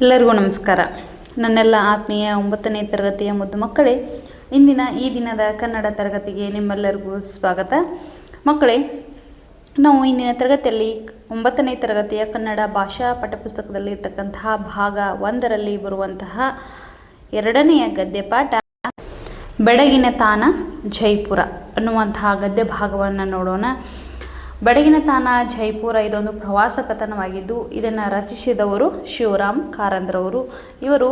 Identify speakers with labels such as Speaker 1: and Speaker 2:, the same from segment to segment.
Speaker 1: ಎಲ್ಲರಿಗೂ ನಮಸ್ಕಾರ. ನನ್ನೆಲ್ಲ ಆತ್ಮೀಯ 9ನೇ ತರಗತಿಯ ಮುದ್ದು ಮಕ್ಕಳೇ, ಇಂದಿನ ಈ ದಿನದ ಕನ್ನಡ ತರಗತಿಗೆ ನಿಮ್ಮೆಲ್ಲರಿಗೂ ಸ್ವಾಗತ. ಮಕ್ಕಳೇ, ನಾವು ಇಂದಿನ ತರಗತಿಯಲ್ಲಿ 9ನೇ ತರಗತಿಯ ಕನ್ನಡ ಭಾಷಾ ಪಠ್ಯಪುಸ್ತಕದಲ್ಲಿ ಇರ್ತಕ್ಕಂತಹ ಭಾಗ 1ರಲ್ಲಿ ಬರುವಂತಹ 2ನೆಯ ಗದ್ಯಪಾಠ ಬೆಡಗಿನ ತಾಣ ಜೈಪುರ ಅನ್ನುವಂತಹ ಗದ್ಯ ಭಾಗವನ್ನು ನೋಡೋಣ. ಬೆಡಗಿನ ತಾಣ ಜೈಪುರ ಇದೊಂದು ಪ್ರವಾಸ ಕಥನವಾಗಿದ್ದು, ಇದನ್ನು ರಚಿಸಿದವರು ಶಿವರಾಮ್ ಕಾರಂತರವರು. ಇವರು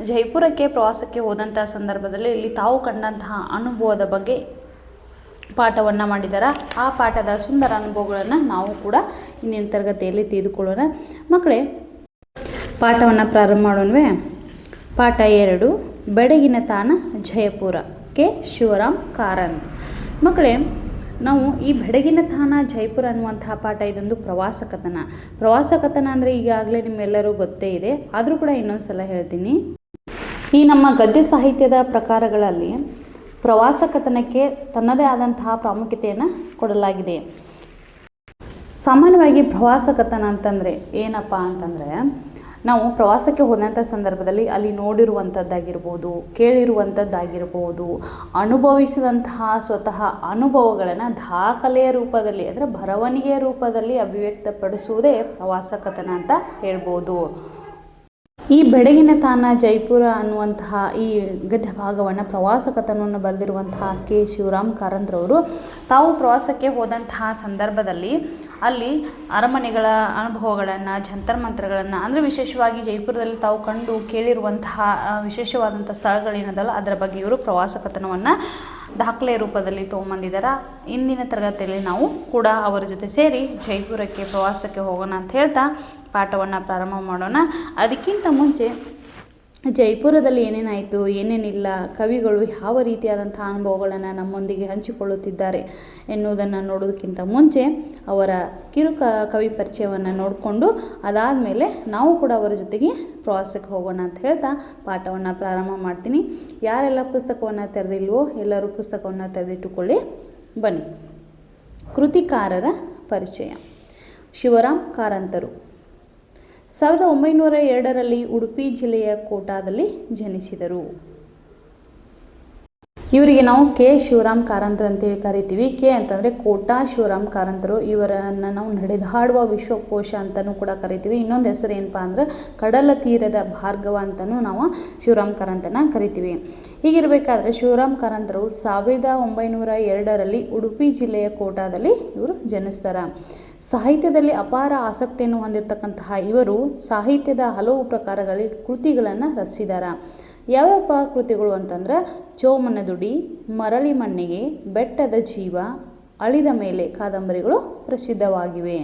Speaker 1: ಜೈಪುರಕ್ಕೆ ಪ್ರವಾಸಕ್ಕೆ ಹೋದಂತಹ ಸಂದರ್ಭದಲ್ಲಿ ಇಲ್ಲಿ ತಾವು ಕಂಡಂತಹ ಅನುಭವದ ಬಗ್ಗೆ ಪಾಠವನ್ನು ಮಾಡಿದ್ದಾರೆ. ಆ ಪಾಠದ ಸುಂದರ ಅನುಭವಗಳನ್ನು ನಾವು ಕೂಡ ಇಂದಿನ ತರಗತಿಯಲ್ಲಿ ತಿಳಿದುಕೊಳ್ಳೋಣ. ಮಕ್ಕಳೇ, ಪಾಠವನ್ನು ಪ್ರಾರಂಭ ಮಾಡೋಣವೇ? ಪಾಠ 2, ಬೆಡಗಿನ ತಾಣ ಜೈಪುರ, ಕೆ ಶಿವರಾಮ್ ಕಾರಂತ್. ಮಕ್ಕಳೇ, ನಾವು ಈ ಬೆಡಗಿನ ತಾಣ ಜೈಪುರ ಅನ್ನುವಂತಹ ಪಾಠ ಇದೊಂದು ಪ್ರವಾಸ ಕಥನ ಅಂದರೆ ಈಗಾಗಲೇ ನಿಮ್ಮೆಲ್ಲರೂ ಗೊತ್ತೇ ಇದೆ, ಆದರೂ ಕೂಡ ಇನ್ನೊಂದು ಸಲ ಹೇಳ್ತೀನಿ. ಈ ನಮ್ಮ ಗದ್ಯ ಸಾಹಿತ್ಯದ ಪ್ರಕಾರಗಳಲ್ಲಿ ಪ್ರವಾಸ ಕಥನಕ್ಕೆ ತನ್ನದೇ ಆದಂತಹ ಪ್ರಾಮುಖ್ಯತೆಯನ್ನು ಕೊಡಲಾಗಿದೆ. ಸಾಮಾನ್ಯವಾಗಿ ಪ್ರವಾಸ ಕಥನ ಅಂತಂದರೆ ಏನಪ್ಪ ಅಂತಂದರೆ, ನಾವು ಪ್ರವಾಸಕ್ಕೆ ಹೋದಂಥ ಸಂದರ್ಭದಲ್ಲಿ ಅಲ್ಲಿ ನೋಡಿರುವಂಥದ್ದಾಗಿರ್ಬೋದು, ಕೇಳಿರುವಂಥದ್ದಾಗಿರ್ಬೋದು, ಅನುಭವಿಸಿದಂತಹ ಸ್ವತಃ ಅನುಭವಗಳನ್ನು ದಾಖಲೆಯ ರೂಪದಲ್ಲಿ ಅಂದರೆ ಬರವಣಿಗೆಯ ರೂಪದಲ್ಲಿ ಅಭಿವ್ಯಕ್ತಪಡಿಸುವುದೇ ಪ್ರವಾಸ ಕಥನ ಅಂತ ಹೇಳ್ಬೋದು. ಈ ಬೆಡಗಿನ ತಾಣ ಜೈಪುರ ಅನ್ನುವಂತಹ ಈ ಗದ್ಯ ಭಾಗವನ್ನು ಪ್ರವಾಸ ಕಥನವನ್ನು ಬರೆದಿರುವಂತಹ ಕೆ ಶಿವರಾಮ್ ಕಾರಂತರವರು ತಾವು ಪ್ರವಾಸಕ್ಕೆ ಹೋದಂತಹ ಸಂದರ್ಭದಲ್ಲಿ ಅಲ್ಲಿ ಅರಮನೆಗಳ ಅನುಭವಗಳನ್ನು, ಜಂತರ್ ಮಂತ್ರಗಳನ್ನು ಅಂದರೆ ವಿಶೇಷವಾಗಿ ಜೈಪುರದಲ್ಲಿ ತಾವು ಕಂಡು ಕೇಳಿರುವಂತಹ ವಿಶೇಷವಾದಂಥ ಸ್ಥಳಗಳೇನದಲ್ಲ ಅದರ ಬಗ್ಗೆ ಇವರು ಪ್ರವಾಸ ಕಥನವನ್ನು ದಾಖಲೆ ರೂಪದಲ್ಲಿ ತೊಗೊಂಬಂದಿದ್ದಾರೆ. ಇಂದಿನ ತರಗತಿಯಲ್ಲಿ ನಾವು ಕೂಡ ಅವರ ಜೊತೆ ಸೇರಿ ಜೈಪುರಕ್ಕೆ ಪ್ರವಾಸಕ್ಕೆ ಹೋಗೋಣ ಅಂತ ಹೇಳ್ತಾ ಪಾಠವನ್ನು ಪ್ರಾರಂಭ ಮಾಡೋಣ. ಅದಕ್ಕಿಂತ ಮುಂಚೆ ಜೈಪುರದಲ್ಲಿ ಏನೇನಾಯಿತು, ಏನೇನಿಲ್ಲ, ಕವಿಗಳು ಯಾವ ರೀತಿಯಾದಂಥ ಅನುಭವಗಳನ್ನು ನಮ್ಮೊಂದಿಗೆ ಹಂಚಿಕೊಳ್ಳುತ್ತಿದ್ದಾರೆ ಎನ್ನುವುದನ್ನು ನೋಡೋದಕ್ಕಿಂತ ಮುಂಚೆ ಅವರ ಕವಿ ಪರಿಚಯವನ್ನು ನೋಡಿಕೊಂಡು ಅದಾದಮೇಲೆ ನಾವು ಕೂಡ ಅವರ ಜೊತೆಗೆ ಪ್ರವಾಸಕ್ಕೆ ಹೋಗೋಣ ಅಂತ ಹೇಳ್ತಾ ಪಾಠವನ್ನು ಪ್ರಾರಂಭ ಮಾಡ್ತೀನಿ. ಯಾರೆಲ್ಲ ಪುಸ್ತಕವನ್ನು ತೆರೆದಿಲ್ವೋ ಎಲ್ಲರೂ ಪುಸ್ತಕವನ್ನು ತೆರೆದಿಟ್ಟುಕೊಳ್ಳಿ. ಬನ್ನಿ. ಕೃತಿಕಾರರ ಪರಿಚಯ. ಶಿವರಾಮ್ ಕಾರಂತರು 1902ರಲ್ಲಿ ಉಡುಪಿ ಜಿಲ್ಲೆಯ ಕೋಟಾದಲ್ಲಿ ಜನಿಸಿದರು. ಇವರಿಗೆ ನಾವು ಕೆ ಶಿವರಾಮ್ ಕಾರಂತರು ಅಂತೇಳಿ ಕರಿತೀವಿ. ಕೆ ಅಂತಂದರೆ ಕೋಟಾ ಶಿವರಾಮ್ ಕಾರಂತರು. ಇವರನ್ನು ನಾವು ನಡೆದಾಡುವ ವಿಶ್ವಕೋಶ ಅಂತಲೂ ಕೂಡ ಕರಿತೀವಿ. ಇನ್ನೊಂದು ಹೆಸರು ಏನಪ್ಪ ಅಂದರೆ ಕಡಲ ತೀರದ ಭಾರ್ಗವ ಅಂತಲೂ ನಾವು ಶಿವರಾಮ್ ಕಾರಂತನ ಕರಿತೀವಿ. ಹೀಗಿರಬೇಕಾದ್ರೆ ಶಿವರಾಮ್ ಕಾರಂತರು 1902ರಲ್ಲಿ ಉಡುಪಿ ಜಿಲ್ಲೆಯ ಕೋಟಾದಲ್ಲಿ ಇವರು ಜನಿಸ್ತಾರೆ. ಸಾಹಿತ್ಯದಲ್ಲಿ ಅಪಾರ ಆಸಕ್ತಿಯನ್ನು ಹೊಂದಿರತಕ್ಕಂತಹ ಇವರು ಸಾಹಿತ್ಯದ ಹಲವು ಪ್ರಕಾರಗಳಲ್ಲಿ ಕೃತಿಗಳನ್ನು ರಚಿಸಿದ್ದಾರೆ. ಯಾವ್ಯಾವ ಕೃತಿಗಳು ಅಂತಂದ್ರೆ ಚೋಮನ ದುಡಿ, ಮರಳಿ ಮಣ್ಣಿಗೆ, ಬೆಟ್ಟದ ಜೀವ, ಅಳಿದ ಮೇಲೆ ಕಾದಂಬರಿಗಳು ಪ್ರಸಿದ್ಧವಾಗಿವೆ.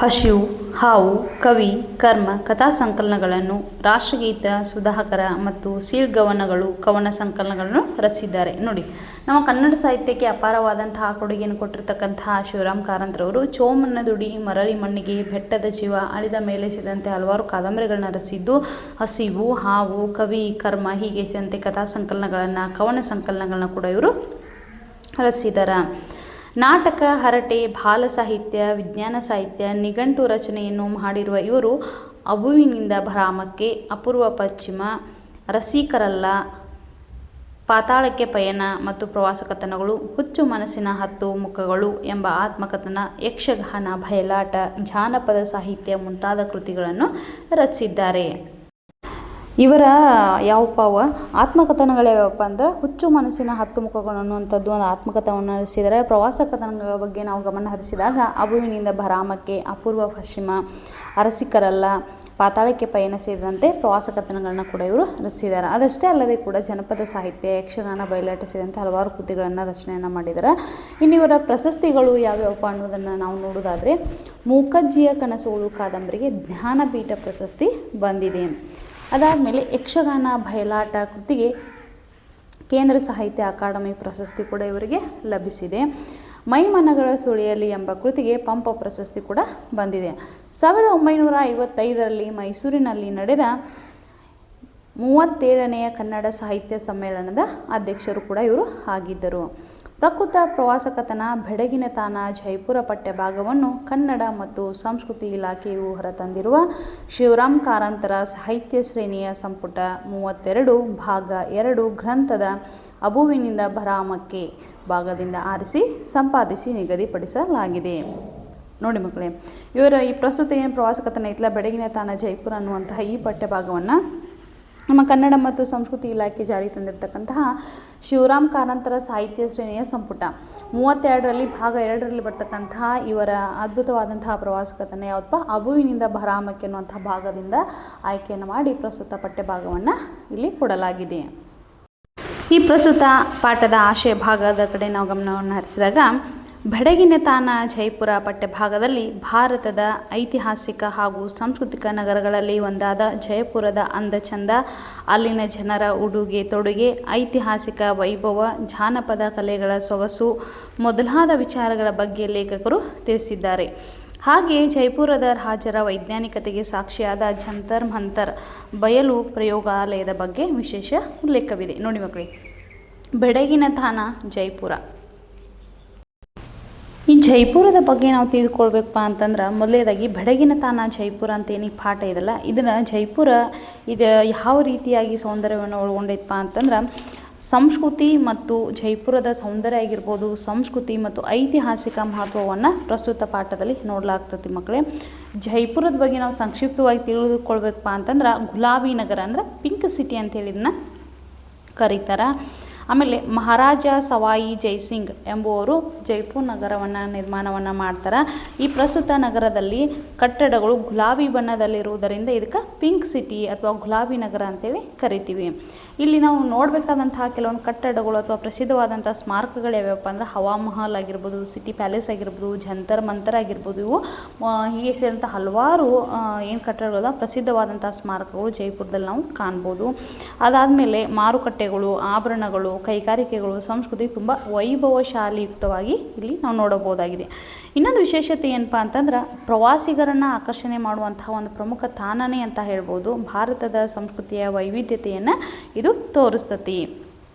Speaker 1: ಹಸಿವು, ಹಾವು, ಕವಿ, ಕರ್ಮ ಕಥಾ ಸಂಕಲನಗಳನ್ನು, ರಾಷ್ಟ್ರಗೀತ, ಸುಧಾಕರ ಮತ್ತು ಸೀಳ್ಗವನಗಳು ಕವನ ಸಂಕಲನಗಳನ್ನು ರಚಿಸಿದ್ದಾರೆ. ನೋಡಿ, ನಮ್ಮ ಕನ್ನಡ ಸಾಹಿತ್ಯಕ್ಕೆ ಅಪಾರವಾದಂತಹ ಕೊಡುಗೆಯನ್ನು ಕೊಟ್ಟಿರ್ತಕ್ಕಂತಹ ಶಿವರಾಮ್ ಕಾರಂತರವರು ಚೋಮನ ದುಡಿ, ಮರಳಿ ಮಣ್ಣಿಗೆ, ಬೆಟ್ಟದ ಜೀವ, ಅಳಿದ ಮೇಲೆ ಸೇರಿದಂತೆ ಹಲವಾರು ಕಾದಂಬರಿಗಳನ್ನ ರಚಿಸಿದ್ದು, ಹಸಿವು, ಹಾವು, ಕವಿ, ಕರ್ಮ ಹೀಗೆ ಸೇರಿದಂತೆ ಕಥಾ ಸಂಕಲನಗಳನ್ನು, ಕವನ ಸಂಕಲನಗಳನ್ನ ಕೂಡ ಇವರು ರಚಿಸಿದ್ದಾರೆ. ನಾಟಕ, ಹರಟೆ, ಬಾಲ ಸಾಹಿತ್ಯ, ವಿಜ್ಞಾನ ಸಾಹಿತ್ಯ, ನಿಘಂಟು ರಚನೆಯನ್ನು ಮಾಡಿರುವ ಇವರು ಅಬುವಿನಿಂದ ಭ್ರಾಮಕ್ಕೆ, ಅಪೂರ್ವ ಪಶ್ಚಿಮ, ರಸಿಕರಲ್ಲ, ಪಾತಾಳಕ್ಕೆ ಪಯಣ ಮತ್ತು ಪ್ರವಾಸ ಕಥನಗಳು, ಹುಚ್ಚು ಮನಸ್ಸಿನ 10 ಮುಖಗಳು ಎಂಬ ಆತ್ಮಕಥನ, ಯಕ್ಷಗಾನ, ಬಯಲಾಟ, ಜಾನಪದ ಸಾಹಿತ್ಯ ಮುಂತಾದ ಕೃತಿಗಳನ್ನು ರಚಿಸಿದ್ದಾರೆ. ಇವರ ಆತ್ಮಕಥನಗಳು ಯಾವಪ್ಪ ಅಂದರೆ ಹುಚ್ಚು ಮನಸ್ಸಿನ 10 ಮುಖಗಳು ಅನ್ನುವಂಥದ್ದು ಒಂದು ಆತ್ಮಕಥನವನ್ನು ರಚಿಸಿದ್ದಾರೆ. ಪ್ರವಾಸ ಕಥನಗಳ ಬಗ್ಗೆ ನಾವು ಗಮನ ಹರಿಸಿದಾಗ ಅಬುವಿನಿಂದ ಭರಾಮಕ್ಕೆ, ಅಪೂರ್ವ ಪಶ್ಚಿಮ, ಅರಸಿಕರಲ್ಲ, ಪಾತಾಳಕ್ಕೆ ಪಯಣ ಸೇರಿದಂತೆ ಪ್ರವಾಸ ಕಥನಗಳನ್ನ ಕೂಡ ಇವರು ರಚಿಸಿದ್ದಾರೆ. ಅದಷ್ಟೇ ಅಲ್ಲದೆ ಕೂಡ ಜನಪದ ಸಾಹಿತ್ಯ, ಯಕ್ಷಗಾನ, ಬಯಲಾಟ ಸೇರಿದಂತೆ ಹಲವಾರು ಕೃತಿಗಳನ್ನು ರಚನೆಯನ್ನು ಮಾಡಿದ್ದಾರೆ. ಇನ್ನು ಇವರ ಪ್ರಶಸ್ತಿಗಳು ಯಾವ್ಯಾವಪ್ಪ ಅನ್ನೋದನ್ನು ನಾವು ನೋಡೋದಾದರೆ ಮೂಕಜ್ಜಿಯ ಕನಸುಗಳು ಕಾದಂಬರಿಗೆ ಜ್ಞಾನಪೀಠ ಪ್ರಶಸ್ತಿ ಬಂದಿದೆ. ಅದಾದಮೇಲೆ ಯಕ್ಷಗಾನ, ಬಯಲಾಟ ಕೃತಿಗೆ ಕೇಂದ್ರ ಸಾಹಿತ್ಯ ಅಕಾಡೆಮಿ ಪ್ರಶಸ್ತಿ ಕೂಡ ಇವರಿಗೆ ಲಭಿಸಿದೆ. ಮೈಮನಗಳ ಸುಳಿಯಲಿ ಎಂಬ ಕೃತಿಗೆ ಪಂಪ ಪ್ರಶಸ್ತಿ ಕೂಡ ಬಂದಿದೆ. 1955ರಲ್ಲಿ ಮೈಸೂರಿನಲ್ಲಿ ನಡೆದ 37ನೆಯ ಕನ್ನಡ ಸಾಹಿತ್ಯ ಸಮ್ಮೇಳನದ ಅಧ್ಯಕ್ಷರು ಕೂಡ ಇವರು ಆಗಿದ್ದರು. ಪ್ರಕೃತ ಪ್ರವಾಸ ಕಥನ ಬೆಡಗಿನ ತಾಣ ಜೈಪುರ ಪಠ್ಯಭಾಗವನ್ನು ಕನ್ನಡ ಮತ್ತು ಸಂಸ್ಕೃತಿ ಇಲಾಖೆಯು ಹೊರತಂದಿರುವ ಶಿವರಾಮ್ ಕಾರಂತರ ಸಾಹಿತ್ಯ ಶ್ರೇಣಿಯ ಸಂಪುಟ 32 ಭಾಗ 2 ಗ್ರಂಥದ ಅಬುವಿನಿಂದ ಬರಾಮಕ್ಕೆ ಭಾಗದಿಂದ ಆರಿಸಿ ಸಂಪಾದಿಸಿ ನಿಗದಿಪಡಿಸಲಾಗಿದೆ. ನೋಡಿ ಮಕ್ಕಳೇ, ಇವರ ಈ ಪ್ರಸ್ತುತ ಏನು ಪ್ರವಾಸ ಕಥನ ಐತಲ್ಲ ಬೆಡಗಿನ ತಾಣ ಜೈಪುರ ಅನ್ನುವಂತಹ ಈ ಪಠ್ಯಭಾಗವನ್ನು ನಮ್ಮ ಕನ್ನಡ ಮತ್ತು ಸಂಸ್ಕೃತಿ ಇಲಾಖೆ ಜಾರಿ ತಂದಿರತಕ್ಕಂತಹ ಶಿವರಾಮ್ ಕಾರಂತರ ಸಾಹಿತ್ಯ ಶ್ರೇಣಿಯ ಸಂಪುಟ 32ರಲ್ಲಿ ಭಾಗ 2ರಲ್ಲಿ ಬರ್ತಕ್ಕಂತಹ ಇವರ ಅದ್ಭುತವಾದಂತಹ ಪ್ರವಾಸ ಕಥನ ಯಾವುದಪ್ಪ ಅಬುವಿನಿಂದ ಬರಾಮಕ್ಕೆ ಅನ್ನುವಂತಹ ಭಾಗದಿಂದ ಆಯ್ಕೆಯನ್ನು ಮಾಡಿ ಪ್ರಸ್ತುತ ಪಠ್ಯಭಾಗವನ್ನು ಇಲ್ಲಿ ಕೊಡಲಾಗಿದೆ. ಈ ಪ್ರಸ್ತುತ ಪಾಠದ ಆಶಯ ಭಾಗದ ಕಡೆ ನಾವು ಗಮನವನ್ನು ಹರಿಸಿದಾಗ ಬೆಡಗಿನ ತಾಣ ಜೈಪುರ ಪಠ್ಯಭಾಗದಲ್ಲಿ ಭಾರತದ ಐತಿಹಾಸಿಕ ಹಾಗೂ ಸಾಂಸ್ಕೃತಿಕ ನಗರಗಳಲ್ಲಿ ಒಂದಾದ ಜೈಪುರದ ಅಂದಚಂದ, ಅಲ್ಲಿನ ಜನರ ಉಡುಗೆ ತೊಡುಗೆ, ಐತಿಹಾಸಿಕ ವೈಭವ, ಜಾನಪದ ಕಲೆಗಳ ಸೊಗಸು ಮೊದಲಾದ ವಿಚಾರಗಳ ಬಗ್ಗೆ ಲೇಖಕರು ತಿಳಿಸಿದ್ದಾರೆ. ಹಾಗೆಯೇ ಜೈಪುರದ ರಾಜರ ವೈಜ್ಞಾನಿಕತೆಗೆ ಸಾಕ್ಷಿಯಾದ ಜಂತರ್ ಮಂತರ್ ಬಯಲು ಪ್ರಯೋಗಾಲಯದ ಬಗ್ಗೆ ವಿಶೇಷ ಉಲ್ಲೇಖವಿದೆ. ನೋಡಿ ಮಕ್ಕಳೇ, ಬೆಡಗಿನ ತಾಣ ಜೈಪುರ. ಈ ಜೈಪುರದ ಬಗ್ಗೆ ನಾವು ತಿಳಿದುಕೊಳ್ಬೇಕಪ್ಪ ಅಂತಂದ್ರೆ ಮೊದಲನೇದಾಗಿ ಬೆಡಗಿನ ತಾಣ ಜೈಪುರ ಅಂತೇನು ಈ ಪಾಠ ಇದಲ್ಲ, ಇದನ್ನು ಜೈಪುರ ಇದು ಯಾವ ರೀತಿಯಾಗಿ ಸೌಂದರ್ಯವನ್ನು ಒಳಗೊಂಡೈತಪ್ಪ ಅಂತಂದ್ರೆ ಸಂಸ್ಕೃತಿ ಮತ್ತು ಜೈಪುರದ ಸೌಂದರ್ಯ ಆಗಿರ್ಬೋದು, ಸಂಸ್ಕೃತಿ ಮತ್ತು ಐತಿಹಾಸಿಕ ಮಹತ್ವವನ್ನು ಪ್ರಸ್ತುತ ಪಾಠದಲ್ಲಿ ನೋಡಲಾಗ್ತದೆ ಮಕ್ಕಳೇ. ಜೈಪುರದ ಬಗ್ಗೆ ನಾವು ಸಂಕ್ಷಿಪ್ತವಾಗಿ ತಿಳಿದುಕೊಳ್ಬೇಕಪ್ಪ ಅಂತಂದ್ರೆ ಗುಲಾಬಿ ನಗರ ಅಂದ್ರೆ ಪಿಂಕ್ ಸಿಟಿ ಅಂತೇಳಿ ಇದನ್ನ ಕರೀತಾರೆ. ಆಮೇಲೆ ಮಹಾರಾಜ ಸವಾಯಿ ಜೈಸಿಂಗ್ ಎಂಬುವರು ಜೈಪುರ್ ನಗರವನ್ನು ನಿರ್ಮಾಣವನ್ನು ಮಾಡ್ತಾರೆ. ಈ ಪ್ರಸ್ತುತ ನಗರದಲ್ಲಿ ಕಟ್ಟಡಗಳು ಗುಲಾಬಿ ಬಣ್ಣದಲ್ಲಿರುವುದರಿಂದ ಇದಕ್ಕೆ ಪಿಂಕ್ ಸಿಟಿ ಅಥವಾ ಗುಲಾಬಿ ನಗರ ಅಂತೇಳಿ ಕರಿತೀವಿ. ಇಲ್ಲಿ ನಾವು ನೋಡಬೇಕಾದಂತಹ ಕೆಲವೊಂದು ಕಟ್ಟಡಗಳು ಅಥವಾ ಪ್ರಸಿದ್ಧವಾದಂಥ ಸ್ಮಾರಕಗಳು ಯಾವ್ಯಾವಪ್ಪ ಅಂದರೆ ಹವಾ ಮಹಲ್ ಆಗಿರ್ಬೋದು, ಸಿಟಿ ಪ್ಯಾಲೇಸ್ ಆಗಿರ್ಬೋದು, ಜಂತರ್ ಮಂತರ್ ಆಗಿರ್ಬೋದು, ಇವು ಹೀಗೆ ಸೇರಿದಂಥ ಹಲವಾರು ಏನು ಕಟ್ಟಡಗಳ ಪ್ರಸಿದ್ಧವಾದಂಥ ಸ್ಮಾರಕಗಳು ಜೈಪುರದಲ್ಲಿ ನಾವು ಕಾಣ್ಬೋದು. ಅದಾದಮೇಲೆ ಮಾರುಕಟ್ಟೆಗಳು, ಆಭರಣಗಳು, ಕೈಗಾರಿಕೆಗಳು, ಸಂಸ್ಕೃತಿ ತುಂಬ ವೈಭವಶಾಲಿಯುಕ್ತವಾಗಿ ಇಲ್ಲಿ ನಾವು ನೋಡಬಹುದಾಗಿದೆ. ಇನ್ನೊಂದು ವಿಶೇಷತೆ ಏನಪ್ಪ ಅಂತಂದ್ರೆ ಪ್ರವಾಸಿಗರನ್ನು ಆಕರ್ಷಣೆ ಮಾಡುವಂತಹ ಒಂದು ಪ್ರಮುಖ ತಾಣನೇ ಅಂತ ಹೇಳ್ಬೋದು. ಭಾರತದ ಸಂಸ್ಕೃತಿಯ ವೈವಿಧ್ಯತೆಯನ್ನು ಇದು ತೋರಿಸ್ತತಿ.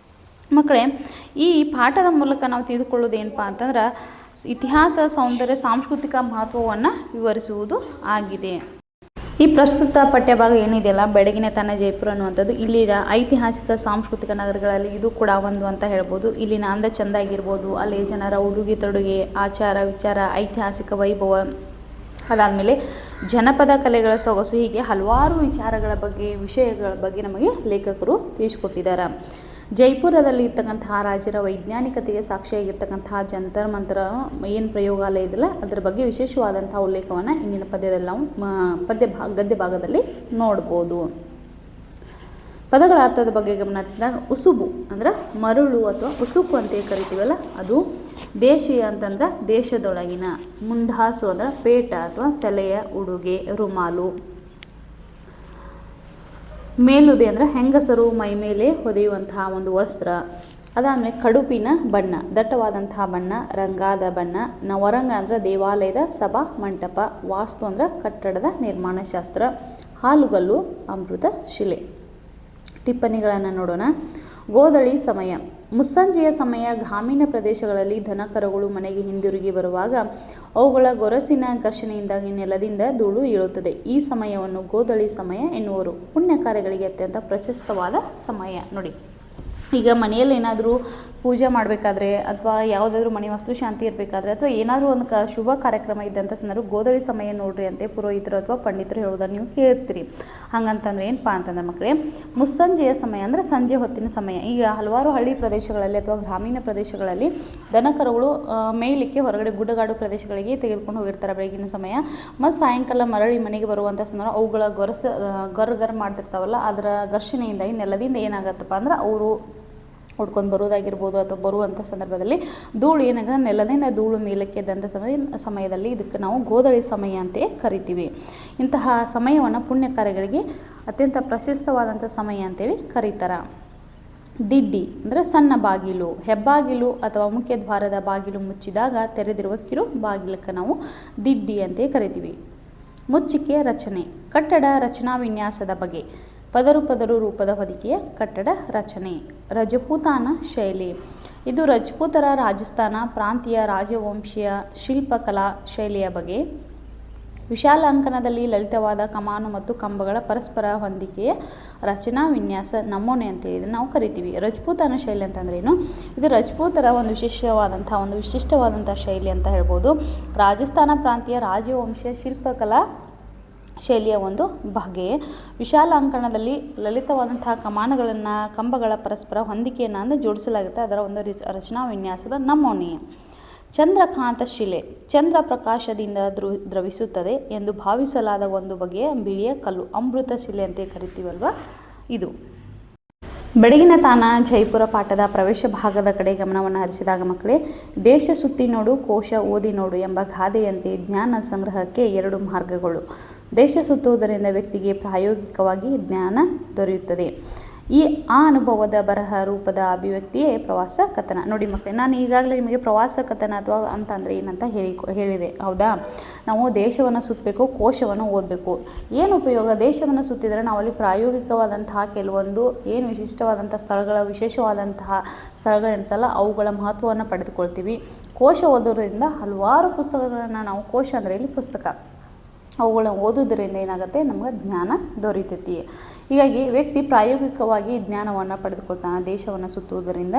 Speaker 1: ಮಕ್ಕಳೇ, ಈ ಪಾಠದ ಮೂಲಕ ನಾವು ತಿಳಿದುಕೊಳ್ಳೋದು ಏನಪ್ಪ ಅಂತಂದ್ರೆ ಇತಿಹಾಸ, ಸೌಂದರ್ಯ, ಸಾಂಸ್ಕೃತಿಕ ಮಹತ್ವವನ್ನು ವಿವರಿಸುವುದು ಆಗಿದೆ. ಈ ಪ್ರಸ್ತುತ ಪಠ್ಯಭಾಗ ಏನಿದೆಯಲ್ಲ ಬೆಡಗಿನ ತಾಣ ಜೈಪುರ ಅನ್ನುವಂಥದ್ದು ಇಲ್ಲಿನ ಐತಿಹಾಸಿಕ ಸಾಂಸ್ಕೃತಿಕ ನಗರಗಳಲ್ಲಿ ಇದು ಕೂಡ ಒಂದು ಅಂತ ಹೇಳ್ಬೋದು. ಇಲ್ಲಿನ ಅಂದ ಚಂದ ಆಗಿರ್ಬೋದು, ಅಲ್ಲಿ ಜನರ ಉಡುಗೆ ತೊಡುಗೆ, ಆಚಾರ ವಿಚಾರ, ಐತಿಹಾಸಿಕ ವೈಭವ, ಅದಾದಮೇಲೆ ಜನಪದ ಕಲೆಗಳ ಸೊಗಸು, ಹೀಗೆ ಹಲವಾರು ವಿಚಾರಗಳ ಬಗ್ಗೆ, ವಿಷಯಗಳ ಬಗ್ಗೆ ನಮಗೆ ಲೇಖಕರು ತಿಳಿಸಿಕೊಟ್ಟಿದ್ದಾರೆ. ಜೈಪುರದಲ್ಲಿ ಇರ್ತಕ್ಕಂತಹ ರಾಜರ ವೈಜ್ಞಾನಿಕತೆಗೆ ಸಾಕ್ಷಿಯಾಗಿರ್ತಕ್ಕಂತಹ ಜಂತರ್ ಮಂತರ ಏನು ಪ್ರಯೋಗಾಲಯ ಇದೆಯಲ್ಲ ಅದರ ಬಗ್ಗೆ ವಿಶೇಷವಾದಂಥ ಉಲ್ಲೇಖವನ್ನು ಇಂದಿನ ಪದ್ಯದಲ್ಲಿ ನಾವು ಗದ್ಯ ಭಾಗದಲ್ಲಿ ನೋಡ್ಬೋದು. ಪದಗಳ ಅರ್ಥದ ಬಗ್ಗೆ ಗಮನಿಸಿದಾಗ ಉಸುಬು ಅಂದರೆ ಮರಳು ಅಥವಾ ಉಸುಕು ಅಂತ ಕರಿತೀವಲ್ಲ ಅದು, ದೇಶೀಯ ಅಂತಂದ್ರೆ ದೇಶದೊಳಗಿನ, ಮುಂಡಾಸು ಅಂದರೆ ಪೇಟ ಅಥವಾ ತಲೆಯ ಉಡುಗೆ, ರುಮಾಲು, ಮೇಲುದೆ ಅಂದರೆ ಹೆಂಗಸರು ಮೈ ಮೇಲೆ ಹೊದೆಯುವಂತಹ ಒಂದು ವಸ್ತ್ರ, ಅದಾದಮೇಲೆ ಕಡುಪಿನ ಬಣ್ಣ, ದಟ್ಟವಾದಂತಹ ಬಣ್ಣ, ರಂಗಾದ ಬಣ್ಣ, ನವರಂಗ ಅಂದರೆ ದೇವಾಲಯದ ಸಭಾ ಮಂಟಪ, ವಾಸ್ತು ಅಂದರೆ ಕಟ್ಟಡದ ನಿರ್ಮಾಣ ಶಾಸ್ತ್ರ, ಹಾಲುಗಲ್ಲು, ಅಮೃತ ಶಿಲೆ. ಟಿಪ್ಪಣಿಗಳನ್ನು ನೋಡೋಣ. ಗೋಧಳಿ ಸಮಯ, ಮುಸ್ಸಂಜೆಯ ಸಮಯ. ಗ್ರಾಮೀಣ ಪ್ರದೇಶಗಳಲ್ಲಿ ದನಕರುಗಳು ಮನೆಗೆ ಹಿಂದಿರುಗಿ ಬರುವಾಗ ಅವುಗಳ ಗೊರಸಿನ ಘರ್ಷಣೆಯಿಂದಾಗಿ ನೆಲದಿಂದ ಧೂಳು ಇಳುತ್ತದೆ. ಈ ಸಮಯವನ್ನು ಗೋಧಳಿ ಸಮಯ ಎನ್ನುವರು. ಪುಣ್ಯ ಕಾರ್ಯಗಳಿಗೆ ಅತ್ಯಂತ ಪ್ರಶಸ್ತವಾದ ಸಮಯ. ನೋಡಿ, ಈಗ ಮನೆಯಲ್ಲಿ ಏನಾದರೂ ಪೂಜೆ ಮಾಡಬೇಕಾದ್ರೆ ಅಥವಾ ಯಾವುದಾದ್ರೂ ಮನೆ ವಾಸ್ತು ಶಾಂತಿ ಇರಬೇಕಾದ್ರೆ ಅಥವಾ ಏನಾದರೂ ಒಂದು ಶುಭ ಕಾರ್ಯಕ್ರಮ ಇದ್ದಂಥ ಸಂದರ್ಭ ಗೋಧಳಿ ಸಮಯ ನೋಡ್ರಿ ಅಂತೆ ಪುರೋಹಿತರು ಅಥವಾ ಪಂಡಿತರು ಹೇಳೋದನ್ನು ನೀವು ಕೇಳ್ತೀರಿ. ಹಂಗಂತಂದ್ರೆ ಏನಪ್ಪ ಅಂತಂದ್ರೆ ಮಕ್ಕಳೇ, ಮುಸ್ಸಂಜೆಯ ಸಮಯ ಅಂದರೆ ಸಂಜೆ ಹೊತ್ತಿನ ಸಮಯ. ಈಗ ಹಲವಾರು ಹಳ್ಳಿ ಪ್ರದೇಶಗಳಲ್ಲಿ ಅಥವಾ ಗ್ರಾಮೀಣ ಪ್ರದೇಶಗಳಲ್ಲಿ ದನಕರುಗಳು ಮೇಯಲಿಕ್ಕೆ ಹೊರಗಡೆ ಗುಡ್ಡಗಾಡು ಪ್ರದೇಶಗಳಿಗೆ ತೆಗೆದುಕೊಂಡು ಹೋಗಿರ್ತಾರೆ ಬೆಳಗಿನ ಸಮಯ. ಮತ್ತು ಸಾಯಂಕಾಲ ಮರಳಿ ಮನೆಗೆ ಬರುವಂಥ ಸಂದರ್ಭ ಅವುಗಳ ಗರ್ ಮಾಡ್ತಿರ್ತಾವಲ್ಲ, ಅದರ ಘರ್ಷಣೆಯಿಂದಾಗಿ ನೆಲದಿಂದ ಏನಾಗತ್ತಪ್ಪ ಅಂದ್ರೆ ಅವರು ಹೊಡ್ಕೊಂಡು ಬರೋದಾಗಿರ್ಬೋದು ಅಥವಾ ಬರುವಂಥ ಸಂದರ್ಭದಲ್ಲಿ ಧೂಳು ಏನಾಗ ನೆಲದಿಂದ ಧೂಳು ಮೇಲಕ್ಕೆ ಎದ್ದಂಥ ಸಮಯದಲ್ಲಿ ಇದಕ್ಕೆ ನಾವು ಗೋಧಳಿ ಸಮಯ ಅಂತ ಕರಿತೀವಿ. ಇಂತಹ ಸಮಯವನ್ನು ಪುಣ್ಯ ಕಾರ್ಯಗಳಿಗೆ ಅತ್ಯಂತ ಪ್ರಶಸ್ತವಾದಂಥ ಸಮಯ ಅಂತೇಳಿ ಕರೀತಾರೆ. ದಿಡ್ಡಿ ಅಂದರೆ ಸಣ್ಣ ಬಾಗಿಲು, ಹೆಬ್ಬಾಗಿಲು ಅಥವಾ ಮುಖ್ಯ ದ್ವಾರದ ಬಾಗಿಲು ಮುಚ್ಚಿದಾಗ ತೆರೆದಿರುವ ಕಿರು ಬಾಗಿಲಕ್ಕೆ ನಾವು ದಿಡ್ಡಿ ಅಂತ ಕರಿತೀವಿ. ಮುಚ್ಚಿಕೆ ರಚನೆ, ಕಟ್ಟಡ ರಚನಾ ವಿನ್ಯಾಸದ ಬಗೆ, ಪದರು ರೂಪದ ಹೊದಿಕೆಯ ಕಟ್ಟಡ ರಚನೆ. ರಜಪೂತಾನ ಶೈಲಿ, ಇದು ರಜಪೂತರ ರಾಜಸ್ಥಾನ ಪ್ರಾಂತೀಯ ರಾಜವಂಶೀಯ ಶಿಲ್ಪಕಲಾ ಶೈಲಿಯ ಬಗ್ಗೆ. ವಿಶಾಲ ಅಂಕಣದಲ್ಲಿ ಲಲಿತವಾದ ಕಮಾನು ಮತ್ತು ಕಂಬಗಳ ಪರಸ್ಪರ ಹೊಂದಿಕೆಯ ರಚನಾ ವಿನ್ಯಾಸ ನಮೂನೆ ಅಂತ ಇದನ್ನು ನಾವು ಕರಿತೀವಿ. ರಜಪೂತನ ಶೈಲಿ ಅಂತಂದ್ರೇನು? ಇದು ರಜಪೂತರ ಒಂದು ವಿಶಿಷ್ಟವಾದಂಥ ಶೈಲಿ ಅಂತ ಹೇಳ್ಬೋದು. ರಾಜಸ್ಥಾನ ಪ್ರಾಂತೀಯ ರಾಜವಂಶೀಯ ಶಿಲ್ಪಕಲಾ ಶೈಲಿಯ ಒಂದು ಬಗೆ. ವಿಶಾಲ ಅಂಕಣದಲ್ಲಿ ಲಲಿತವಾದಂತಹ ಕಂಬಗಳ ಪರಸ್ಪರ ಹೊಂದಿಕೆಯನ್ನು ಜೋಡಿಸಲಾಗುತ್ತೆ. ಅದರ ಒಂದು ರಚನಾ ವಿನ್ಯಾಸದ ನಮೂನೆ. ಚಂದ್ರಕಾಂತ ಶಿಲೆ ಚಂದ್ರ ಪ್ರಕಾಶದಿಂದ ದ್ರವಿಸುತ್ತದೆ ಎಂದು ಭಾವಿಸಲಾದ ಒಂದು ಬಗೆಯ ಬಿಳಿಯ ಕಲ್ಲು, ಅಮೃತ ಶಿಲೆ ಅಂತ ಕರಿತೀವಲ್ವ ಇದು. ಬೆಳಗಿನ ತಾನ ಜೈಪುರ ಪಾಠದ ಪ್ರವೇಶ ಭಾಗದ ಕಡೆ ಗಮನವನ್ನು ಹರಿಸಿದಾಗ ಮಕ್ಕಳೇ, ದೇಶ ಸುತ್ತಿ ನೋಡು, ಕೋಶ ಓದಿ ನೋಡು ಎಂಬ ಗಾದೆಯಂತೆ ಜ್ಞಾನ ಸಂಗ್ರಹಕ್ಕೆ 2 ಮಾರ್ಗಗಳು. ದೇಶ ಸುತ್ತುವುದರಿಂದ ವ್ಯಕ್ತಿಗೆ ಪ್ರಾಯೋಗಿಕವಾಗಿ ಜ್ಞಾನ ದೊರೆಯುತ್ತದೆ. ಆ ಅನುಭವದ ಬರಹ ರೂಪದ ಅಭಿವ್ಯಕ್ತಿಯೇ ಪ್ರವಾಸ ಕಥನ. ನೋಡಿ ಮಕ್ಕಳೇ, ನಾನು ಈಗಾಗಲೇ ನಿಮಗೆ ಪ್ರವಾಸ ಕಥನ ಅಥವಾ ಅಂತಂದರೆ ಏನಂತ ಹೇಳಿದೆ, ಹೌದಾ? ನಾವು ದೇಶವನ್ನು ಸುತ್ತಬೇಕು, ಕೋಶವನ್ನು ಓದಬೇಕು. ಏನು ಉಪಯೋಗ? ದೇಶವನ್ನು ಸುತ್ತಿದರೆ ನಾವಲ್ಲಿ ಪ್ರಾಯೋಗಿಕವಾದಂತಹ ಕೆಲವೊಂದು ಏನು ವಿಶೇಷವಾದಂತಹ ಸ್ಥಳಗಳಿರ್ತಲ್ಲ ಅವುಗಳ ಮಹತ್ವವನ್ನು ಪಡೆದುಕೊಳ್ತೀವಿ. ಕೋಶ ಓದೋದ್ರಿಂದ ಹಲವಾರು ಪುಸ್ತಕಗಳನ್ನು ನಾವು, ಕೋಶ ಅಂದರೆ ಇಲ್ಲಿ ಪುಸ್ತಕ, ಅವುಗಳನ್ನು ಓದೋದ್ರಿಂದ ಏನಾಗುತ್ತೆ, ನಮಗೆ ಜ್ಞಾನ ದೊರೀತೈತಿ. ಹೀಗಾಗಿ ವ್ಯಕ್ತಿ ಪ್ರಾಯೋಗಿಕವಾಗಿ ಜ್ಞಾನವನ್ನು ಪಡೆದುಕೊಳ್ತಾನೆ ದೇಶವನ್ನು ಸುತ್ತುವುದರಿಂದ.